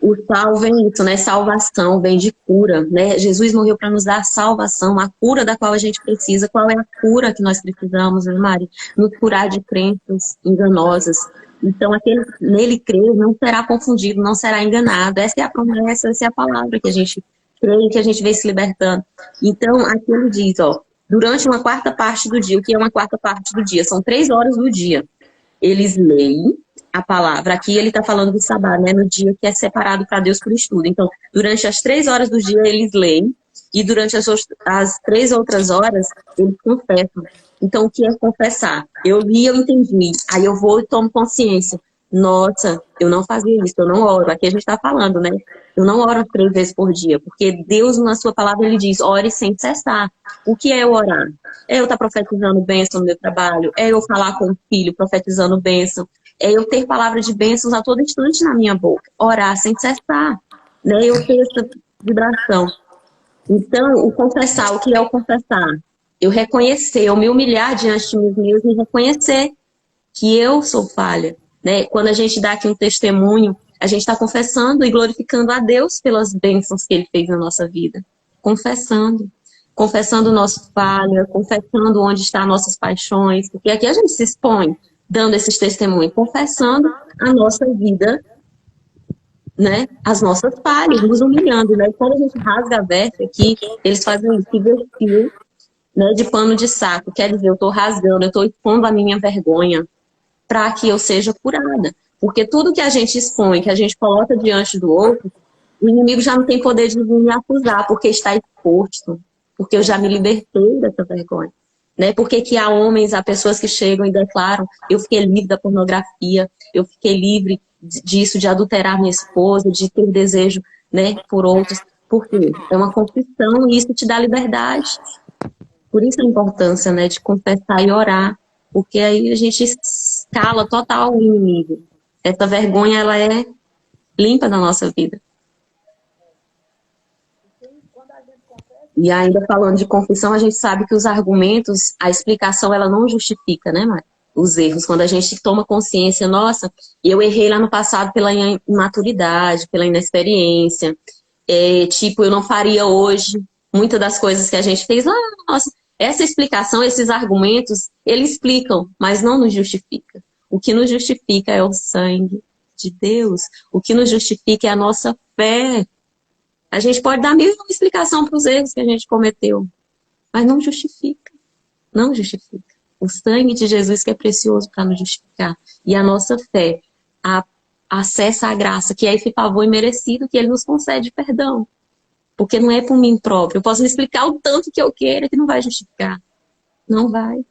O sal vem isso, né? Salvação, vem de cura, né? Jesus morreu para nos dar salvação, a cura da qual a gente precisa. Qual é a cura que nós precisamos, né, Mari? Nos curar de crenças enganosas. Então, aquele nele crer não será confundido, não será enganado. Essa é a promessa, essa é a palavra que a gente crê e que a gente vem se libertando. Então, aqui ele diz, ó, durante uma quarta parte do dia, o que é uma quarta parte do dia? São 3 horas do dia. Eles leem a palavra. Aqui ele está falando do sabá, né? No dia que é separado para Deus por estudo. Então, durante as 3 horas do dia, eles leem. E durante as 3 outras horas, eles confessam. Então, o que é confessar? Eu li, eu entendi. Aí eu vou e tomo consciência. Nossa, eu não fazia isso, eu não oro. Aqui a gente está falando, né? Eu não oro 3 vezes por dia. Porque Deus, na sua palavra, ele diz, ore sem cessar. O que é eu orar? É eu estar profetizando bênção no meu trabalho? É eu falar com o filho profetizando bênção? É eu ter palavra de bênçãos a todo instante na minha boca. Orar sem cessar. Né? Eu ter essa vibração. Então, o confessar, o que é o confessar? Eu reconhecer, eu me humilhar diante de mim mesmo e reconhecer que eu sou falha. Né? Quando a gente dá aqui um testemunho, a gente está confessando e glorificando a Deus pelas bênçãos que Ele fez na nossa vida. Confessando. Confessando o nosso falha, confessando onde estão nossas paixões, porque aqui a gente se expõe dando esses testemunhos, confessando a nossa vida, né, as nossas falhas, nos humilhando, né, quando a gente rasga a veste aqui, eles fazem isso, se vestir, né, de pano de saco, quer dizer, eu estou rasgando, eu estou expondo a minha vergonha, para que eu seja curada, porque tudo que a gente expõe, que a gente coloca diante do outro, o inimigo já não tem poder de vir me acusar, porque está exposto, porque eu já me libertei dessa vergonha. Né? Porque que há homens, há pessoas que chegam e declaram, eu fiquei livre da pornografia, eu fiquei livre disso, de adulterar minha esposa, de ter desejo, né, por outros. Por quê? É uma confissão e isso te dá liberdade. Por isso a importância, né, de confessar e orar, porque aí a gente escala total o inimigo. Essa vergonha, ela é limpa da nossa vida. E ainda falando de confissão, a gente sabe que os argumentos, a explicação, ela não justifica, né, Mari? Os erros. Quando a gente toma consciência, nossa, eu errei lá no passado pela imaturidade, pela inexperiência, tipo, eu não faria hoje muitas das coisas que a gente fez lá, nossa, essa explicação, esses argumentos, eles explicam, mas não nos justifica. O que nos justifica é o sangue de Deus. O que nos justifica é a nossa fé. A gente pode dar mil explicação para os erros que a gente cometeu, mas não justifica. Não justifica. O sangue de Jesus que é precioso para nos justificar. E a nossa fé acessa a graça, que é esse favor imerecido que Ele nos concede perdão. Porque não é por mim próprio. Eu posso me explicar o tanto que eu queira que não vai justificar. Não vai.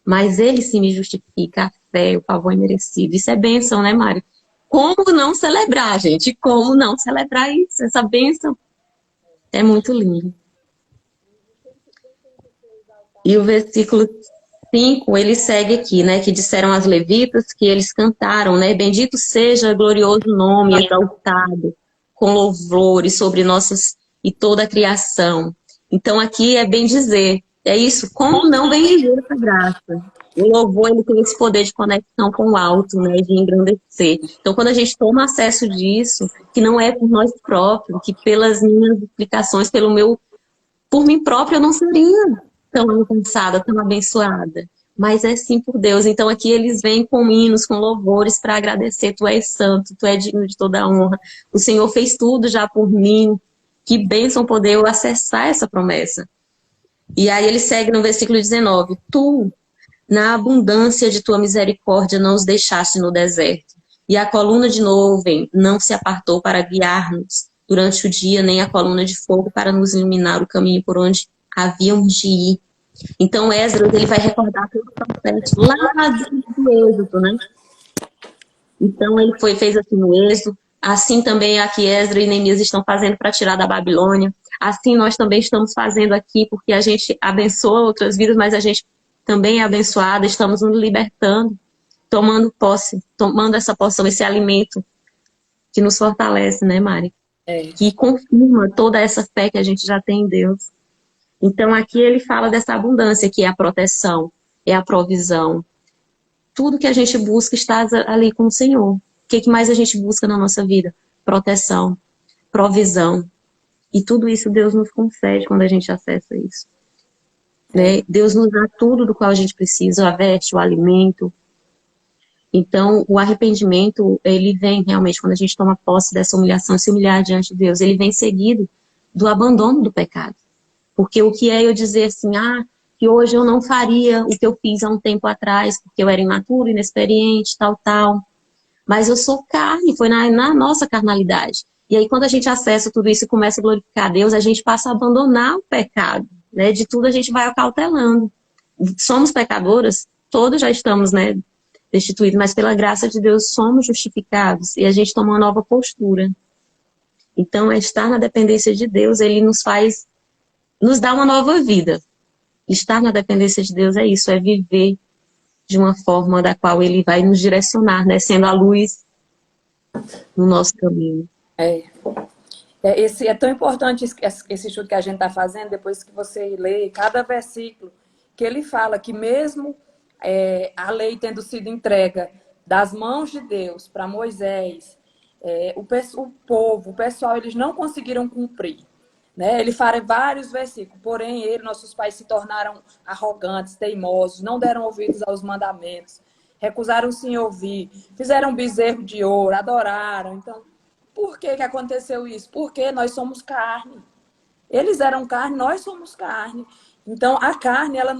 Mas Ele sim me justifica, a fé, o favor imerecido. Isso é bênção, né, Mari? Como não celebrar, gente? Como não celebrar isso? Essa bênção é muito lindo. E o versículo 5, ele segue aqui, né? Que disseram as levitas que eles cantaram, né? Bendito seja o glorioso nome, exaltado, com louvores sobre nossas e toda a criação. Então aqui é bem dizer, é isso, como não bendizer essa graça? O louvor, ele tem esse poder de conexão com o alto, né, de engrandecer. Então, quando a gente toma acesso disso, que não é por nós próprios, que pelas minhas explicações, por mim própria, eu não seria tão alcançada, tão abençoada. Mas é sim por Deus. Então, aqui eles vêm com hinos, com louvores para agradecer. Tu és santo, tu és digno de toda a honra. O Senhor fez tudo já por mim. Que bênção poder eu acessar essa promessa. E aí ele segue no versículo 19. Tu, na abundância de tua misericórdia, não os deixaste no deserto. E a coluna de nuvem não se apartou para guiar-nos durante o dia, nem a coluna de fogo para nos iluminar o caminho por onde havíamos de ir. Então, Esdras, ele vai recordar todo o processo lá do Êxodo, né? Então, ele fez assim no Êxodo. Assim também aqui Esdras e Neemias estão fazendo para tirar da Babilônia. Assim nós também estamos fazendo aqui, porque a gente abençoa outras vidas, mas a gente também é abençoada, estamos nos libertando, tomando posse, tomando essa porção, esse alimento que nos fortalece, né, Mari? Que confirma toda essa fé que a gente já tem em Deus. Então aqui ele fala dessa abundância, que é a proteção, é a provisão, tudo que a gente busca está ali com o Senhor. O que mais a gente busca na nossa vida? Proteção, provisão. E tudo isso Deus nos concede quando a gente acessa isso. Né? Deus nos dá tudo do qual a gente precisa, a veste, o alimento. Então, o arrependimento, ele vem realmente, quando a gente toma posse dessa humilhação, se humilhar diante de Deus, ele vem seguido do abandono do pecado. Porque o que é eu dizer assim, que hoje eu não faria o que eu fiz há um tempo atrás, porque eu era imaturo, inexperiente, tal. Mas eu sou carne, foi na nossa carnalidade. E aí, quando a gente acessa tudo isso e começa a glorificar a Deus, a gente passa a abandonar o pecado. Né? De tudo a gente vai acautelando. Somos pecadoras, todos já estamos, né, destituídos, mas pela graça de Deus somos justificados. E a gente toma uma nova postura. Então, estar na dependência de Deus, ele nos dá uma nova vida. Estar na dependência de Deus é isso, é viver de uma forma da qual ele vai nos direcionar, né? Sendo a luz no nosso caminho. É tão importante esse estudo que a gente está fazendo, depois que você lê cada versículo, que ele fala que mesmo a lei tendo sido entregue das mãos de Deus para Moisés, o povo, o pessoal, eles não conseguiram cumprir. Né? Ele fala em vários versículos, porém nossos pais se tornaram arrogantes, teimosos, não deram ouvidos aos mandamentos, recusaram-se em ouvir, fizeram um bezerro de ouro, adoraram. Então, por que aconteceu isso? Porque nós somos carne. Eles eram carne, nós somos carne. Então, a carne, ela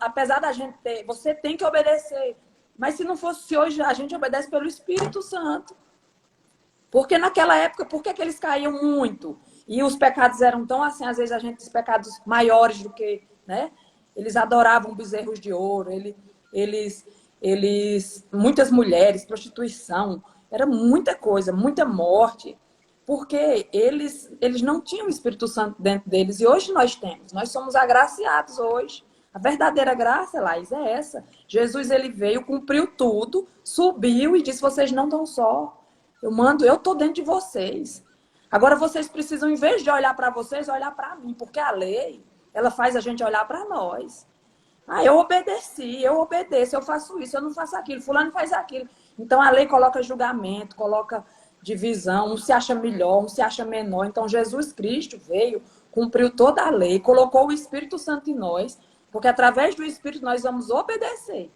apesar da gente ter, você tem que obedecer. Mas se não fosse hoje, a gente obedece pelo Espírito Santo. Porque naquela época, por que eles caíam muito? E os pecados eram tão assim, às vezes a gente diz pecados maiores do que, né? Eles adoravam bezerros de ouro, muitas mulheres, prostituição, era muita coisa, muita morte, porque eles não tinham o Espírito Santo dentro deles, e hoje nós temos, nós somos agraciados hoje. A verdadeira graça, Laís, é essa. Jesus, ele veio, cumpriu tudo, subiu e disse, vocês não estão só. Eu estou dentro de vocês. Agora vocês precisam, em vez de olhar para vocês, olhar para mim, porque a lei, ela faz a gente olhar para nós. Eu obedeci, eu obedeço, eu faço isso, eu não faço aquilo, fulano faz aquilo. Então a lei coloca julgamento, coloca divisão, um se acha melhor, um se acha menor. Então Jesus Cristo veio, cumpriu toda a lei, colocou o Espírito Santo em nós, porque através do Espírito nós vamos obedecer.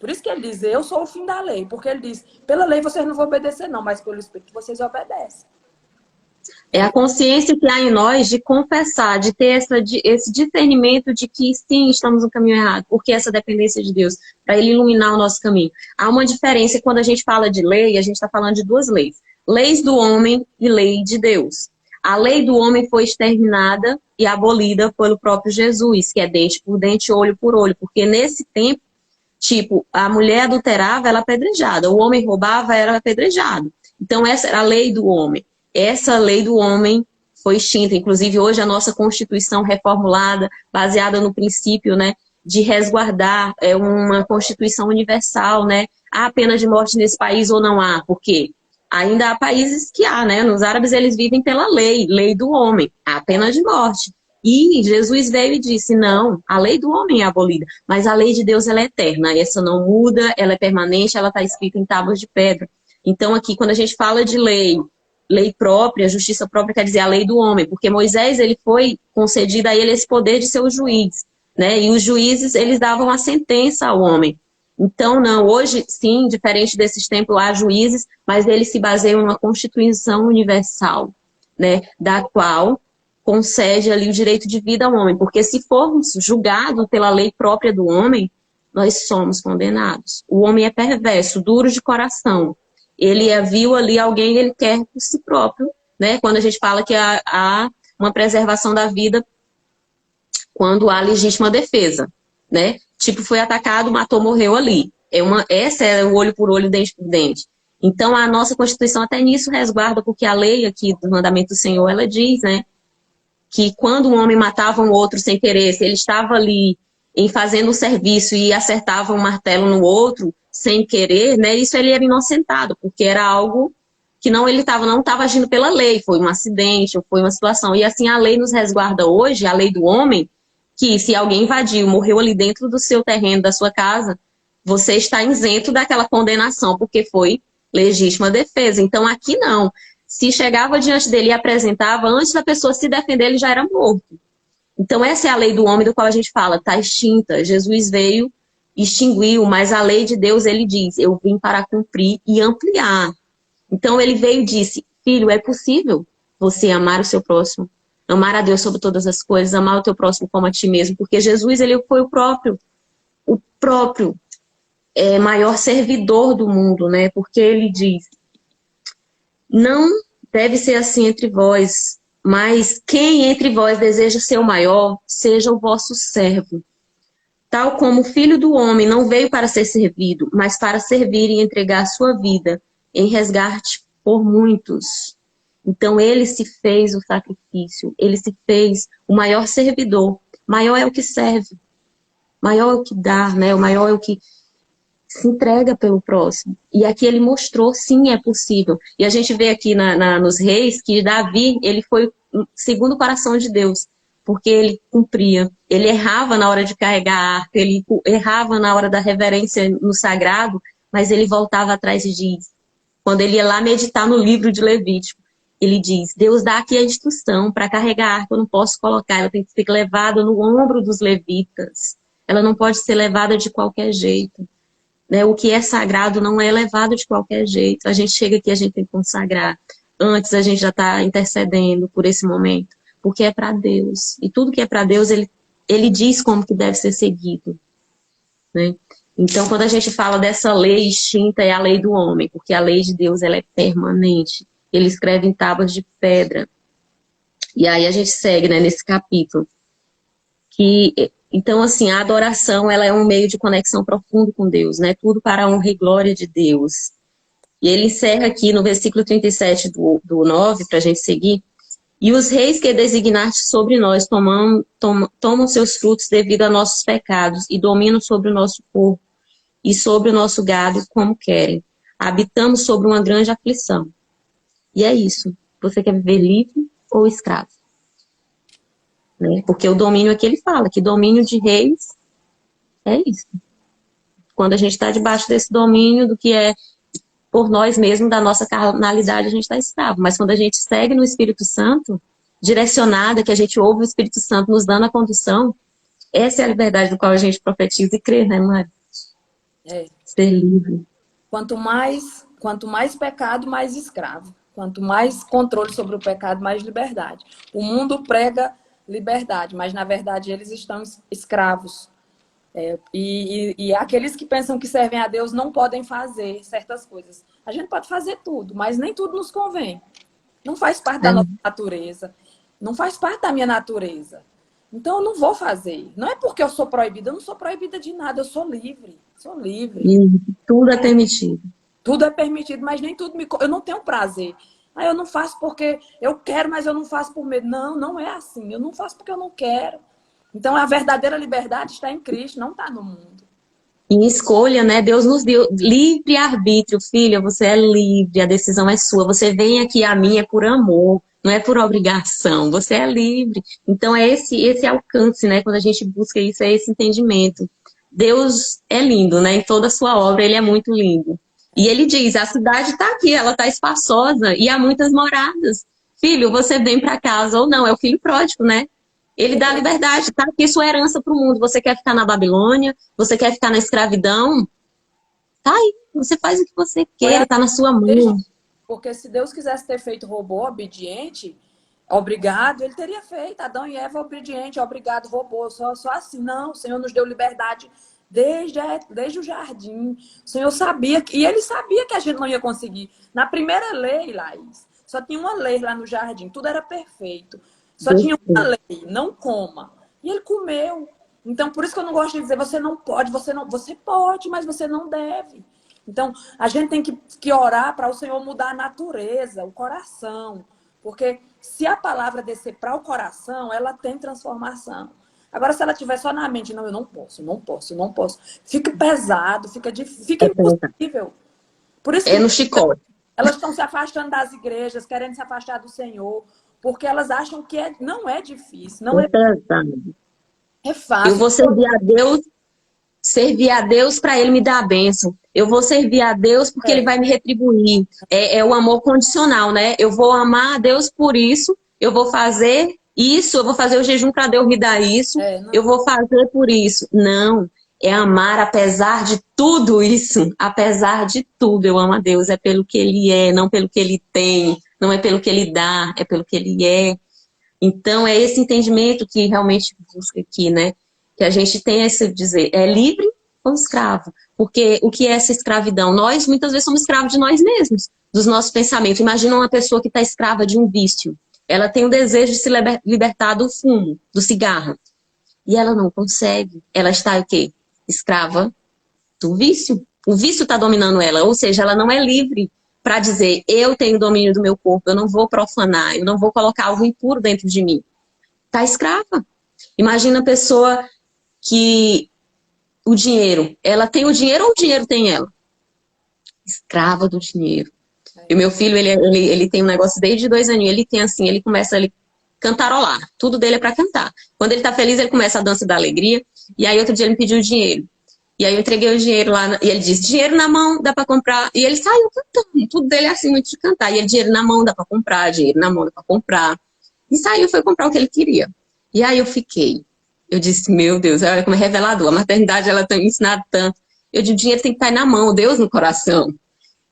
Por isso que ele diz, eu sou o fim da lei, porque ele diz, pela lei vocês não vão obedecer não, mas pelo Espírito vocês obedecem. É a consciência que há em nós de confessar, de ter esse discernimento de que sim, estamos no caminho errado, porque essa dependência de Deus, para Ele iluminar o nosso caminho. Há uma diferença quando a gente fala de lei, a gente está falando de duas leis. Leis do homem e lei de Deus. A lei do homem foi exterminada e abolida pelo próprio Jesus, que é dente por dente, olho por olho, porque nesse tempo, tipo, a mulher adulterava, ela era apedrejada, o homem roubava, era apedrejado. Então essa era a lei do homem. Essa lei do homem foi extinta. Inclusive, hoje a nossa Constituição reformulada, baseada no princípio, né, de resguardar uma Constituição universal, né? Há pena de morte nesse país ou não há? Porque ainda há países que há, né? Nos árabes eles vivem pela lei do homem. Há pena de morte. E Jesus veio e disse, não, a lei do homem é abolida, mas a lei de Deus ela é eterna. Essa não muda, ela é permanente, ela está escrita em tábuas de pedra. Então aqui, quando a gente fala de lei própria, justiça própria quer dizer a lei do homem, porque Moisés ele foi concedido a ele esse poder de ser o juiz, né? E os juízes eles davam a sentença ao homem. Então não, hoje sim, diferente desses tempos há juízes, mas eles se baseiam numa Constituição universal, né? Da qual concede ali o direito de vida ao homem, porque se formos julgados pela lei própria do homem, nós somos condenados. O homem é perverso, duro de coração. Ele viu ali alguém, ele quer por si próprio, né? Quando a gente fala que há uma preservação da vida quando há legítima defesa, né? Tipo, foi atacado, matou, morreu ali. Essa é o olho por olho, dente por dente. Então, a nossa Constituição até nisso resguarda, porque a lei aqui do mandamento do Senhor, ela diz, né? Que quando um homem matava um outro sem querer, se ele estava ali em fazendo o serviço e acertava um martelo no outro, sem querer, né, isso ele era inocentado, porque era algo que não estava agindo pela lei, foi um acidente, ou foi uma situação. E assim a lei nos resguarda hoje, a lei do homem, que se alguém invadiu, morreu ali dentro do seu terreno, da sua casa, você está isento daquela condenação, porque foi legítima defesa. Então, aqui não. Se chegava diante dele e apresentava, antes da pessoa se defender, ele já era morto. Então, essa é a lei do homem do qual a gente fala, está extinta. Jesus veio, extinguiu, mas a lei de Deus, ele diz, eu vim para cumprir e ampliar. Então, ele veio e disse, filho, é possível você amar o seu próximo, amar a Deus sobre todas as coisas, amar o teu próximo como a ti mesmo, porque Jesus, ele foi o próprio maior servidor do mundo, né? Porque ele diz, não deve ser assim entre vós, mas quem entre vós deseja ser o maior, seja o vosso servo. Tal como o Filho do Homem não veio para ser servido, mas para servir e entregar a sua vida em resgate por muitos. Então ele se fez o sacrifício, ele se fez o maior servidor. Maior é o que serve, maior é o que dá, né? O maior é o que se entrega pelo próximo. E aqui ele mostrou, sim, é possível. E a gente vê aqui nos reis que Davi, ele foi segundo o coração de Deus, porque ele cumpria. Ele errava na hora de carregar a arca, ele errava na hora da reverência no sagrado, mas ele voltava atrás e diz, quando ele ia lá meditar no livro de Levítico, ele diz, Deus dá aqui a instrução para carregar a arca, eu não posso colocar, ela tem que ser levada no ombro dos levitas. Ela não pode ser levada de qualquer jeito. Né? O que é sagrado não é levado de qualquer jeito. A gente chega aqui, a gente tem que consagrar. Antes a gente já está intercedendo por esse momento, porque é para Deus. E tudo que é para Deus, ele diz como que deve ser seguido. Né? Então, quando a gente fala dessa lei extinta, é a lei do homem, porque a lei de Deus ela é permanente. Ele escreve em tábuas de pedra. E aí a gente segue, né, nesse capítulo. Então, assim, a adoração ela é um meio de conexão profundo com Deus, né? Tudo para a honra e glória de Deus. E ele encerra aqui no versículo 37 do 9, para a gente seguir. E os reis que designaste sobre nós tomam seus frutos devido a nossos pecados e dominam sobre o nosso corpo e sobre o nosso gado como querem. Habitamos sobre uma grande aflição. E é isso. Você quer viver livre ou escravo? Né? Porque o domínio aqui ele fala que domínio de reis é isso. Quando a gente está debaixo desse domínio do que é por nós mesmos, da nossa carnalidade, a gente está escravo. Mas quando a gente segue no Espírito Santo, direcionada, que a gente ouve o Espírito Santo nos dando a condução, essa é a liberdade do qual a gente profetiza e crê, né, Mari? Ser livre. Quanto mais pecado, mais escravo. Quanto mais controle sobre o pecado, mais liberdade. O mundo prega liberdade, mas na verdade eles estão escravos. E aqueles que pensam que servem a Deus não podem fazer certas coisas. A gente pode fazer tudo, mas nem tudo nos convém. Não faz parte da nossa natureza. Não faz parte da minha natureza. Então eu não vou fazer. Não é porque eu sou proibida. Eu não sou proibida de nada. Eu sou livre. Sou livre. E tudo é permitido. Tudo é permitido, mas nem tudo eu não tenho prazer. Eu não faço porque eu quero, mas eu não faço por medo. Não, não é assim. Eu não faço porque eu não quero. Então, a verdadeira liberdade está em Cristo, não está no mundo. Em escolha, né? Deus nos deu livre-arbítrio. Filha, você é livre, a decisão é sua. Você vem aqui a mim é por amor, não é por obrigação. Você é livre. Então, é esse alcance, né? Quando a gente busca isso, é esse entendimento. Deus é lindo, né? Em toda a sua obra, ele é muito lindo. E ele diz, a cidade está aqui, ela está espaçosa e há muitas moradas. Filho, você vem para casa ou não, é o filho pródigo, né? Ele dá liberdade, tá? Aqui sua herança para o mundo. Você quer ficar na Babilônia? Você quer ficar na escravidão? Tá aí, você faz o que você quer, tá na sua mão. Porque se Deus quisesse ter feito robô obediente, obrigado, ele teria feito. Adão e Eva obediente, obrigado, robô. Só assim. Não, o Senhor nos deu liberdade desde o jardim. O Senhor sabia, e ele sabia que a gente não ia conseguir. Na primeira lei, Laís, só tinha uma lei lá no jardim, tudo era perfeito. Só tinha uma lei, não coma. E ele comeu. Então, por isso que eu não gosto de dizer, você não pode, você pode, mas você não deve. Então, a gente tem que orar para o Senhor mudar a natureza, o coração. Porque se a palavra descer para o coração, ela tem transformação. Agora, se ela estiver só na mente, não, eu não posso, não posso, não posso. Fica pesado, fica impossível. Por isso no chicote. Elas estão se afastando das igrejas, querendo se afastar do Senhor, porque elas acham que não é difícil, não é pesado. É fácil. Eu vou servir a Deus servir a Deus para Ele me dar a bênção. Eu vou servir a Deus porque Ele vai me retribuir. É o amor condicional, né? Eu vou amar a Deus por isso, eu vou fazer isso, eu vou fazer o jejum para Deus me dar isso, eu vou fazer por isso. Não, é amar apesar de tudo isso. Apesar de tudo, eu amo a Deus. É pelo que Ele é, não pelo que Ele tem. Não é pelo que Ele dá, é pelo que Ele é. Então, é esse entendimento que realmente busca aqui, né? Que a gente tem esse dizer, é livre ou escravo? Porque o que é essa escravidão? Nós, muitas vezes, somos escravos de nós mesmos, dos nossos pensamentos. Imagina uma pessoa que está escrava de um vício. Ela tem o desejo de se libertar do fumo, do cigarro. E ela não consegue. Ela está o quê? Escrava do vício. O vício está dominando ela, ou seja, ela não é livre para dizer, eu tenho domínio do meu corpo, eu não vou profanar, eu não vou colocar algo impuro dentro de mim. Está escrava. Imagina a pessoa que o dinheiro, ela tem o dinheiro ou o dinheiro tem ela? Escrava do dinheiro. E o meu filho, ele tem um negócio desde 2 aninhos, ele tem assim, ele começa a cantarolar, tudo dele é para cantar. Quando ele tá feliz, ele começa a dança da alegria, e aí outro dia ele me pediu dinheiro. E aí eu entreguei o dinheiro lá, e ele disse, dinheiro na mão, dá para comprar. E ele saiu cantando, tudo dele é assim, muito de cantar. E ele, dinheiro na mão, dá para comprar, dinheiro na mão, dá para comprar. E saiu, foi comprar o que ele queria. E aí eu disse, meu Deus, olha como é revelador, a maternidade, ela tem me ensinado tanto. Eu disse, o dinheiro tem que estar na mão, Deus no coração.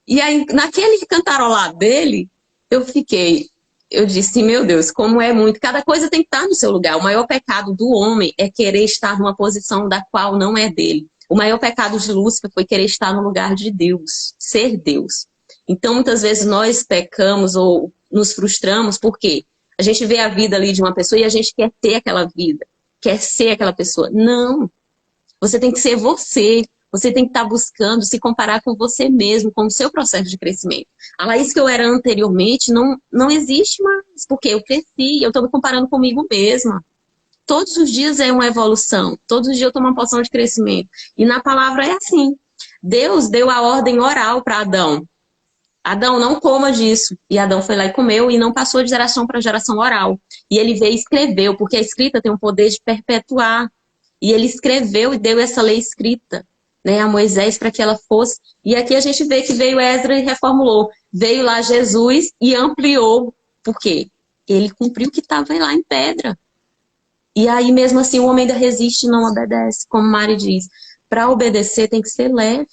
E aí, naquele cantarolar dele, eu disse, meu Deus, como é muito, cada coisa tem que estar no seu lugar. O maior pecado do homem é querer estar numa posição da qual não é dele. O maior pecado de Lúcifer foi querer estar no lugar de Deus, ser Deus. Então, muitas vezes nós pecamos ou nos frustramos porque a gente vê a vida ali de uma pessoa e a gente quer ter aquela vida, quer ser aquela pessoa. Não, você tem que ser você. Você tem que estar buscando se comparar com você mesmo, com o seu processo de crescimento. A Laís que eu era anteriormente não existe mais, porque eu cresci, eu estou me comparando comigo mesma. Todos os dias é uma evolução, todos os dias eu tomo uma porção de crescimento. E na palavra é assim. Deus deu a ordem oral para Adão. Adão, não coma disso. E Adão foi lá e comeu e não passou de geração para geração oral. E ele veio e escreveu, porque a escrita tem o poder de perpetuar. E ele escreveu e deu essa lei escrita, né, a Moisés para que ela fosse. E aqui a gente vê que veio Esdras e reformulou. Veio lá Jesus e ampliou. Por quê? Ele cumpriu o que estava lá em pedra. E aí mesmo assim o homem ainda resiste e não obedece, como Mari diz. Para obedecer tem que ser leve.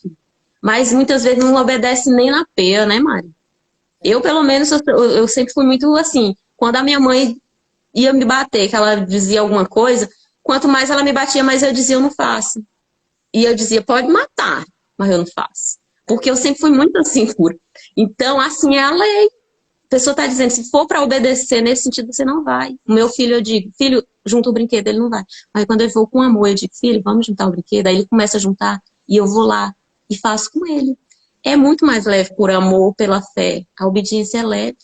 Mas muitas vezes não obedece nem na peia, né, Mari? Eu, pelo menos, eu sempre fui muito assim. Quando a minha mãe ia me bater, que ela dizia alguma coisa, quanto mais ela me batia, mais eu dizia, eu não faço. E eu dizia, pode matar, mas eu não faço. Porque eu sempre fui muito assim, pura. Então, assim é a lei. A pessoa está dizendo, se for para obedecer nesse sentido, você não vai. O meu filho, eu digo, filho, junta o brinquedo, ele não vai. Aí quando eu vou com amor, eu digo, filho, vamos juntar o brinquedo. Aí ele começa a juntar e eu vou lá e faço com ele. É muito mais leve por amor, pela fé. A obediência é leve.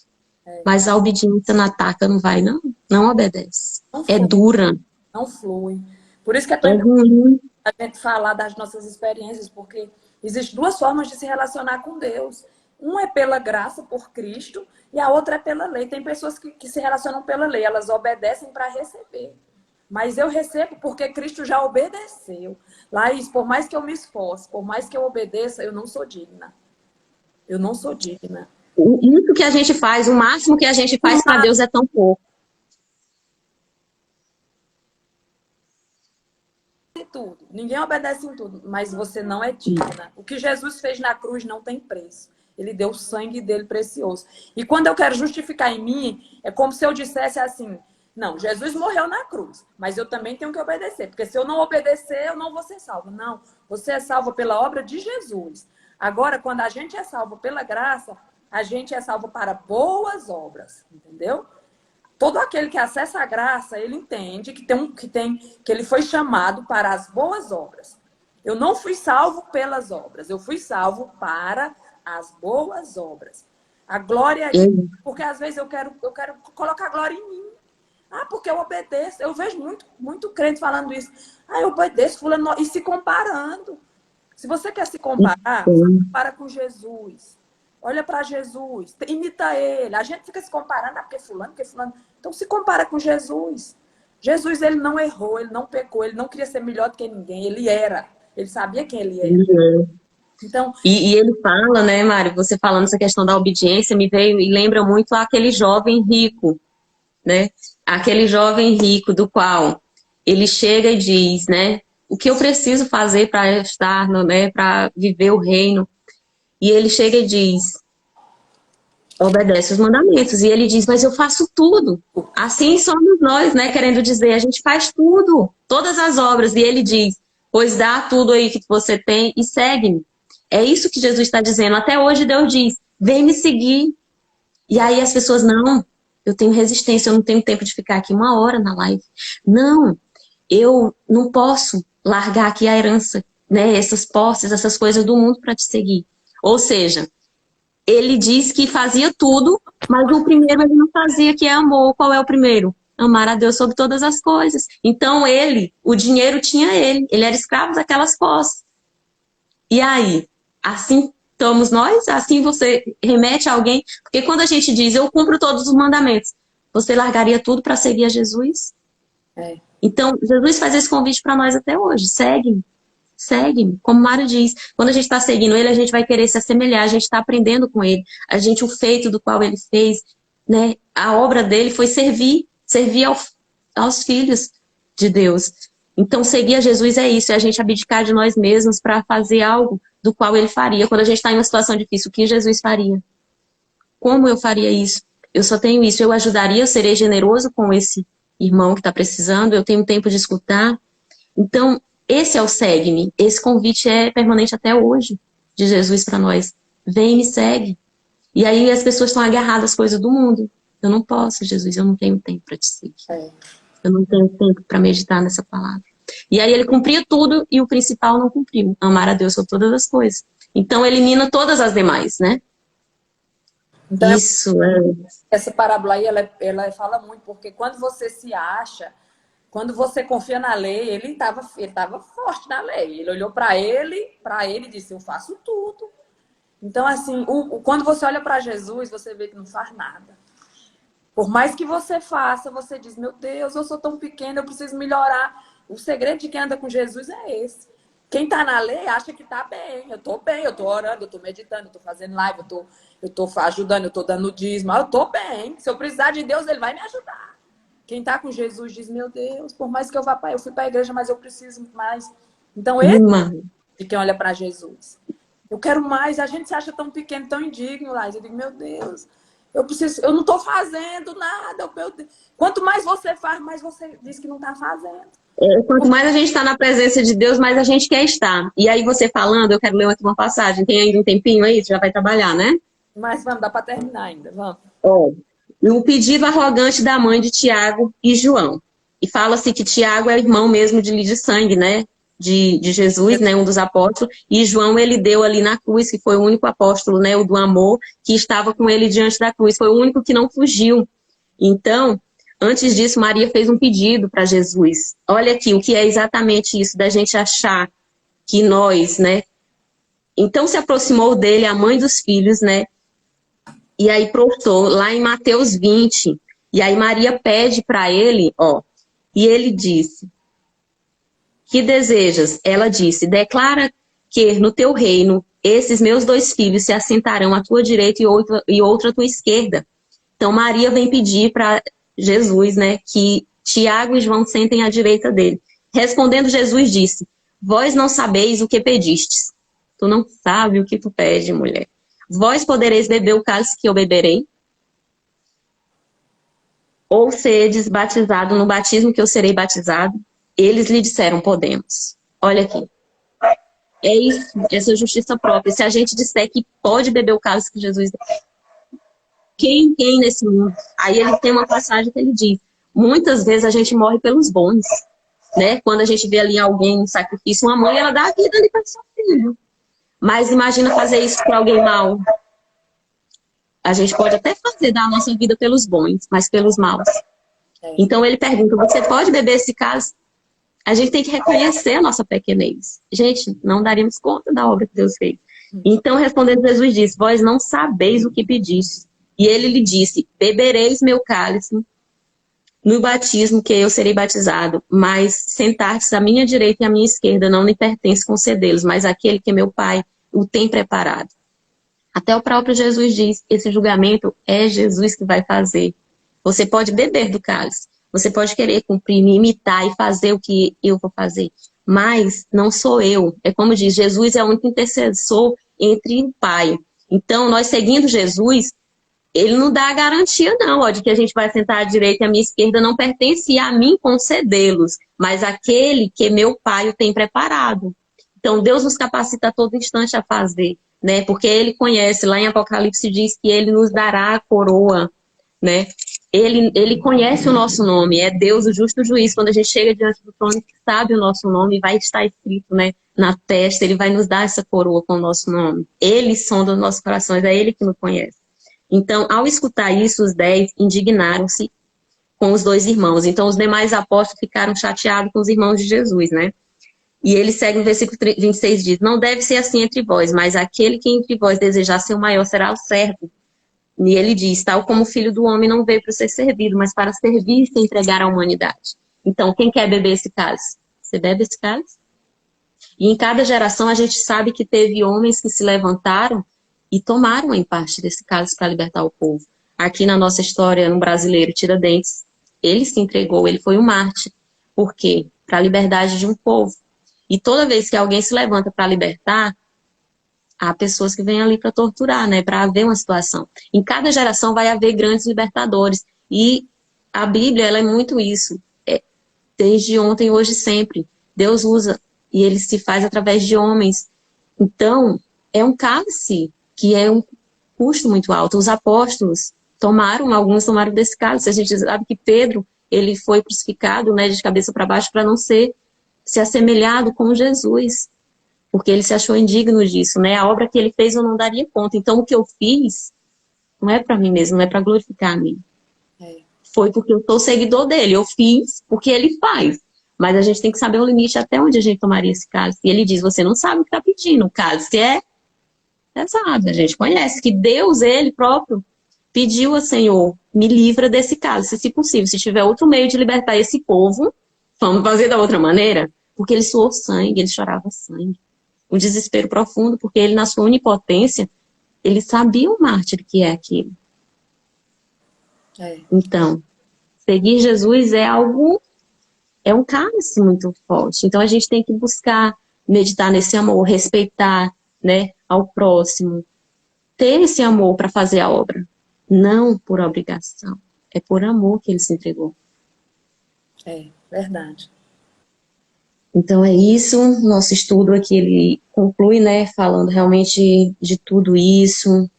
Mas a obediência na taca não vai, não. Não obedece. Não É flui, dura. não flui. Por isso que é É tão ruim. a gente falar das nossas experiências, porque existem 2 formas de se relacionar com Deus. Uma é pela graça, por Cristo, e a outra é pela lei. Tem pessoas que se relacionam pela lei, elas obedecem para receber. Mas eu recebo porque Cristo já obedeceu. Laís, por mais que eu me esforce, por mais que eu obedeça, eu não sou digna. Eu não sou digna. Isso que a gente faz, o máximo que a gente faz para Deus é tão pouco. Em tudo. Ninguém obedece em tudo, mas você não é digna. O que Jesus fez na cruz não tem preço. Ele deu o sangue dele precioso. E quando eu quero justificar em mim, é como se eu dissesse assim, não, Jesus morreu na cruz, mas eu também tenho que obedecer, porque se eu não obedecer, eu não vou ser salvo. Não, você é salvo pela obra de Jesus. Agora, quando a gente é salvo pela graça, a gente é salvo para boas obras, entendeu? Todo aquele que acessa a graça, ele entende que ele foi chamado para as boas obras. Eu não fui salvo pelas obras, eu fui salvo para as boas obras. A glória é de... Porque às vezes eu quero colocar glória em mim. Ah, porque eu obedeço. Eu vejo muito crente falando isso. Ah, eu obedeço, fulano, e se comparando. Se você quer se comparar, compara com Jesus. Olha para Jesus, imita ele. A gente fica se comparando, porque fulano. Então se compara com Jesus. Jesus, ele não errou, ele não pecou, ele não queria ser melhor do que ninguém. Ele era Ele sabia quem ele era. Ele é. Então, E ele fala, né, Mário, você falando essa questão da obediência, me veio e lembra muito aquele jovem rico, né? Aquele jovem rico do qual ele chega e diz, né, o que eu preciso fazer para estar, né, para viver o reino. E ele chega e diz, obedece os mandamentos. E ele diz, mas eu faço tudo. Assim somos nós, né, querendo dizer, a gente faz tudo, todas as obras. E ele diz, pois dá tudo aí que você tem e segue-me. É isso que Jesus está dizendo. Até hoje Deus diz, vem me seguir. E aí as pessoas, não, eu tenho resistência, eu não tenho tempo de ficar aqui 1 hora na live. Não, eu não posso largar aqui a herança, né, essas posses, essas coisas do mundo para te seguir. Ou seja, ele diz que fazia tudo, mas o primeiro ele não fazia, que é amor. Qual é o primeiro? Amar a Deus sobre todas as coisas. Então ele, o dinheiro tinha ele era escravo daquelas posses. E aí, assim estamos nós? Assim você remete a alguém? Porque quando a gente diz, eu cumpro todos os mandamentos, você largaria tudo para seguir a Jesus? é, Então, Jesus faz esse convite para nós até hoje. Segue-me, segue-me. Como Mário diz, quando a gente está seguindo ele, a gente vai querer se assemelhar, a gente está aprendendo com ele. A gente, o feito do qual ele fez, né? A obra dele foi servir aos filhos de Deus. Então, seguir a Jesus é isso, é a gente abdicar de nós mesmos para fazer algo do qual ele faria. Quando a gente está em uma situação difícil, o que Jesus faria? Como eu faria isso? Eu só tenho isso. Eu ajudaria, eu serei generoso com esse irmão que está precisando, eu tenho tempo de escutar. Então, esse é o segue-me. Esse convite é permanente até hoje de Jesus para nós. Vem e me segue. E aí as pessoas estão agarradas às coisas do mundo. Eu não posso, Jesus, eu não tenho tempo para te seguir. Eu não tenho tempo para meditar nessa palavra. E aí ele cumpria tudo e o principal não cumpriu. Amar a Deus sobre todas as coisas. Então elimina todas as demais, né? então Isso é... essa parábola aí, ela fala muito, porque quando você se acha, quando você confia na lei, ele tava forte na lei. Ele olhou para ele e disse, eu faço tudo. Então, assim, quando você olha para Jesus, você vê que não faz nada. Por mais que você faça, você diz, meu Deus, eu sou tão pequena, eu preciso melhorar. O segredo de quem anda com Jesus é esse. Quem está na lei acha que está bem. Eu estou bem, eu estou orando, eu estou meditando, eu estou fazendo live, eu estou ajudando, eu estou dando dízimo. Eu estou bem. Se eu precisar de Deus, Ele vai me ajudar. Quem está com Jesus diz, meu Deus, por mais que eu fui para a igreja, mas eu preciso mais. Então, esse é de quem olha para Jesus. Eu quero mais. A gente se acha tão pequeno, tão indigno, Laís. Eu digo, meu Deus, eu não estou fazendo nada. Meu Deus. Quanto mais você faz, mais você diz que não está fazendo. Quanto mais a gente está na presença de Deus, mais a gente quer estar. E aí você falando, eu quero ler aqui uma passagem. Tem ainda um tempinho aí? Você já vai trabalhar, né? Mas vamos, dá para terminar ainda. Vamos. O pedido arrogante da mãe de Tiago e João. E fala-se que Tiago é irmão mesmo de sangue, né? De Jesus, né? Um dos apóstolos. E João ele deu ali na cruz, que foi o único apóstolo, né? O do amor, que estava com ele diante da cruz. Foi o único que não fugiu. Então, antes disso, Maria fez um pedido para Jesus. Olha aqui, o que é exatamente isso, da gente achar que nós, né? Então se aproximou dele a mãe dos filhos, né? E aí prostou, lá em Mateus 20. E aí Maria pede para ele, ó. E ele disse, que desejas? Ela disse, declara que no teu reino, esses meus 2 filhos se assentarão à tua direita e outra à tua esquerda. Então Maria vem pedir para Jesus, né, que Tiago e João sentem à direita dele. Respondendo, Jesus disse, vós não sabeis o que pedistes. Tu não sabe o que tu pede, mulher. Vós podereis beber o cálice que eu beberei? Ou seres batizado no batismo que eu serei batizado? Eles lhe disseram, podemos. Olha aqui. É isso, essa justiça própria. Se a gente disser que pode beber o cálice que Jesus deu, quem nesse mundo? Aí ele tem uma passagem que ele diz, muitas vezes a gente morre pelos bons, né? Quando a gente vê ali alguém em sacrifício, uma mãe, ela dá a vida ali para o seu filho. Mas imagina fazer isso para alguém mau. A gente pode até dar a nossa vida pelos bons, mas pelos maus. Então ele pergunta, você pode beber esse cálice? A gente tem que reconhecer a nossa pequenez. Gente, não daríamos conta da obra que Deus fez. Então, respondendo, Jesus disse, vós não sabeis o que pedistes. E ele lhe disse, bebereis meu cálice, no batismo que eu serei batizado, mas sentar-se à minha direita e à minha esquerda não me pertence concedê-los, mas aquele que meu Pai o tem preparado. Até o próprio Jesus diz, esse julgamento é Jesus que vai fazer. Você pode beber do cálice, você pode querer cumprir, me imitar e fazer o que eu vou fazer, mas não sou eu. É como diz, Jesus é o único intercessor entre o Pai. Então, nós seguindo Jesus, ele não dá a garantia não, ó, de que a gente vai sentar à direita e à minha esquerda, não pertence a mim concedê-los, mas aquele que meu Pai o tem preparado. Então, Deus nos capacita a todo instante a fazer, né? Porque ele conhece, lá em Apocalipse diz que ele nos dará a coroa, né? Ele conhece o nosso nome, é Deus o justo juiz. Quando a gente chega diante do trono, que sabe o nosso nome, vai estar escrito, né, na testa, ele vai nos dar essa coroa com o nosso nome. Ele sonda os nossos corações, é ele que nos conhece. Então, ao escutar isso, os 10 indignaram-se com os 2 irmãos. Então, os demais apóstolos ficaram chateados com os irmãos de Jesus, né? E ele segue no versículo 26, diz, não deve ser assim entre vós, mas aquele que entre vós desejar ser o maior será o servo. E ele diz, tal como o Filho do Homem não veio para ser servido, mas para servir e se entregar à humanidade. Então, quem quer beber esse cálice? Você bebe esse cálice? E em cada geração a gente sabe que teve homens que se levantaram e tomaram em parte desse cálice para libertar o povo. Aqui na nossa história, no brasileiro Tiradentes, ele se entregou, ele foi um mártir. Por quê? Para a liberdade de um povo. E toda vez que alguém se levanta para libertar, há pessoas que vêm ali para torturar, né? Para haver uma situação. Em cada geração vai haver grandes libertadores. E a Bíblia, ela é muito isso. Desde ontem, hoje, sempre. Deus usa e ele se faz através de homens. Então, é um cálice que é um custo muito alto. Os apóstolos alguns tomaram desse cálice. A gente sabe que Pedro, ele foi crucificado, né, de cabeça para baixo para não se assemelhado com Jesus. Porque ele se achou indigno disso, né? A obra que ele fez eu não daria conta. Então, o que eu fiz não é para mim mesmo, não é para glorificar a mim. Foi porque eu sou seguidor dele. Eu fiz porque ele faz. Mas a gente tem que saber o limite até onde a gente tomaria esse cálice. E ele diz, você não sabe o que está pedindo. O cálice sabe, a gente conhece. Que Deus, ele próprio, pediu ao Senhor, me livra desse cálice, se possível. Se tiver outro meio de libertar esse povo, vamos fazer da outra maneira. Porque ele suou sangue, ele chorava sangue. Um desespero profundo, porque ele, na sua onipotência, ele sabia o mártir que é aquilo. Então, seguir Jesus é um cálice muito forte. Então, a gente tem que buscar meditar nesse amor, respeitar, né, ao próximo. Ter esse amor para fazer a obra. Não por obrigação. É por amor que ele se entregou. É, verdade. Então é isso, nosso estudo aqui ele conclui, né, falando realmente de tudo isso,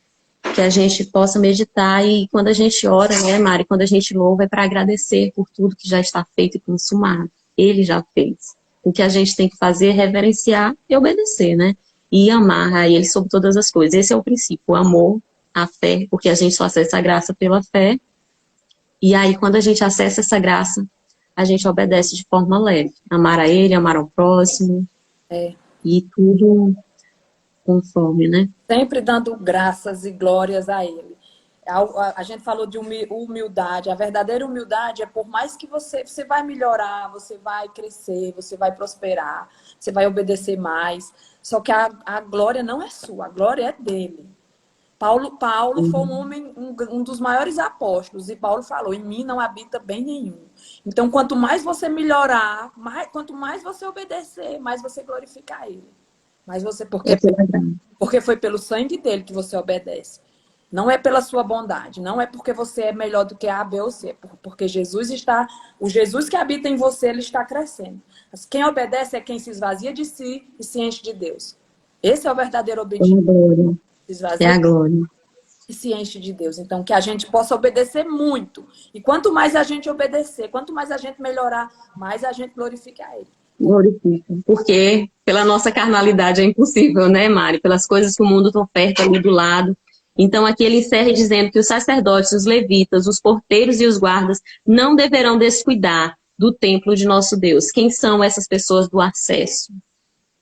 que a gente possa meditar e quando a gente ora, né, Mari, quando a gente louva é para agradecer por tudo que já está feito e consumado, ele já fez. O que a gente tem que fazer é reverenciar e obedecer, né, e amar a ele sobre todas as coisas. Esse é o princípio, o amor, a fé, porque a gente só acessa a graça pela fé, e aí quando a gente acessa essa graça, a gente obedece de forma leve. Amar a ele, amar ao próximo. E tudo conforme, né? Sempre dando graças e glórias a ele. A gente falou de humildade. A verdadeira humildade é por mais que você vai melhorar, você vai crescer, você vai prosperar, você vai obedecer mais. Só que a glória não é sua, a glória é dele. Paulo foi um homem, um dos maiores apóstolos, e Paulo falou, em mim não habita bem nenhum. Então, quanto mais você melhorar, quanto mais você obedecer, mais você glorificar ele. Mas você, porque foi pelo sangue dele que você obedece. Não é pela sua bondade, não é porque você é melhor do que A, B ou C, porque o Jesus que habita em você, ele está crescendo. Mas quem obedece é quem se esvazia de si e se enche de Deus. Esse é o verdadeiro obediente. É a glória. E se enche de Deus. Então, que a gente possa obedecer muito. E quanto mais a gente obedecer, quanto mais a gente melhorar, mais a gente glorifica a ele. Glorifica. Porque pela nossa carnalidade é impossível, né, Mari? Pelas coisas que o mundo oferta ali do lado. Então, aqui ele encerra dizendo que os sacerdotes, os levitas, os porteiros e os guardas não deverão descuidar do templo de nosso Deus. Quem são essas pessoas do acesso?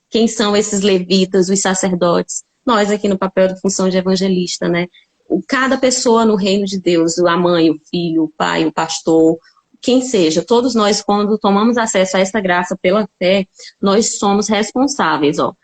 Quem são esses levitas, os sacerdotes? Nós aqui no papel de função de evangelista, né? Cada pessoa no reino de Deus, a mãe, o filho, o pai, o pastor, quem seja, todos nós, quando tomamos acesso a essa graça pela fé, nós somos responsáveis, ó.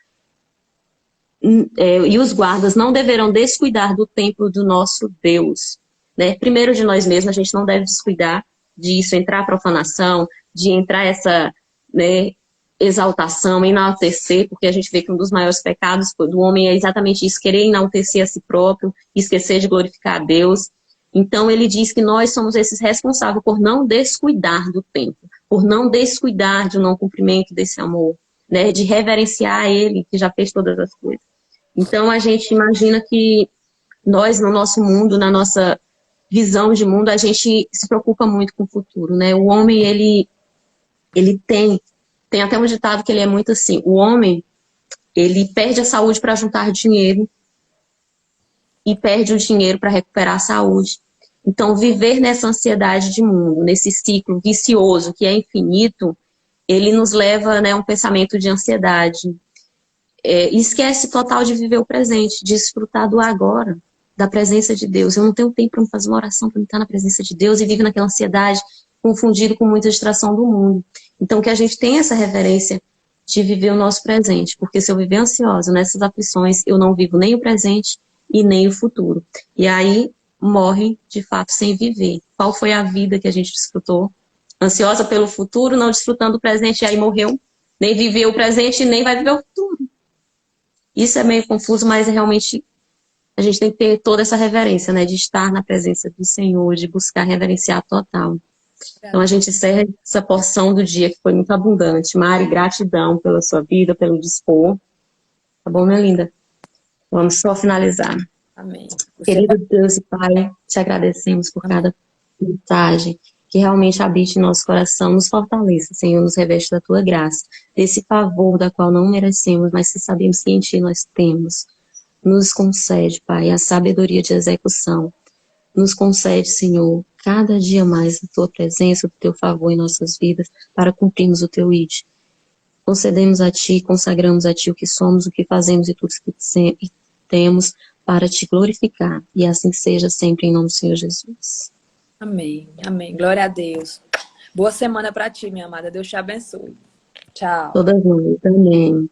E os guardas não deverão descuidar do templo do nosso Deus, né? Primeiro de nós mesmos, a gente não deve descuidar disso, entrar a profanação, de entrar essa, né, exaltação, enaltecer, porque a gente vê que um dos maiores pecados do homem é exatamente isso, querer enaltecer a si próprio, esquecer de glorificar a Deus. Então ele diz que nós somos esses responsáveis por não descuidar do templo, por não descuidar de um não cumprimento desse amor, né, de reverenciar Ele, que já fez todas as coisas. Então a gente imagina que nós, no nosso mundo, na nossa visão de mundo, a gente se preocupa muito com o futuro, né? O homem, ele tem até um ditado que ele é muito assim, o homem, ele perde a saúde para juntar dinheiro e perde o dinheiro para recuperar a saúde. Então, viver nessa ansiedade de mundo, nesse ciclo vicioso que é infinito, ele nos leva, né, a um pensamento de ansiedade. E esquece total de viver o presente, de desfrutar do agora, da presença de Deus. Eu não tenho tempo para fazer uma oração, para estar na presença de Deus e vive naquela ansiedade, confundido com muita distração do mundo. Então, que a gente tenha essa reverência de viver o nosso presente, porque se eu viver ansiosa nessas aflições, eu não vivo nem o presente e nem o futuro. E aí, morre, de fato, sem viver. Qual foi a vida que a gente desfrutou? Ansiosa pelo futuro, não desfrutando do presente, e aí morreu. Nem viveu o presente e nem vai viver o futuro. Isso é meio confuso, mas realmente a gente tem que ter toda essa reverência, né? De estar na presença do Senhor, de buscar reverenciar total. Então a gente encerra essa porção do dia que foi muito abundante. Mari, gratidão pela sua vida, pelo dispor. Tá bom, minha linda? Vamos só finalizar. Amém. Querido Deus e Pai, te agradecemos por cada mensagem que realmente habite em nosso coração, nos fortaleça, Senhor, nos reveste da tua graça, desse favor da qual não merecemos, mas que sabemos que em ti nós temos. Nos concede, Pai, a sabedoria de execução. Nos concede, Senhor, cada dia mais a tua presença, o teu favor em nossas vidas, para cumprirmos o teu ID. Concedemos a ti, consagramos a ti o que somos, o que fazemos e tudo o que temos, para te glorificar. E assim seja sempre em nome do Senhor Jesus. Amém, amém. Glória a Deus. Boa semana para ti, minha amada. Deus te abençoe. Tchau. Todas nós. Amém.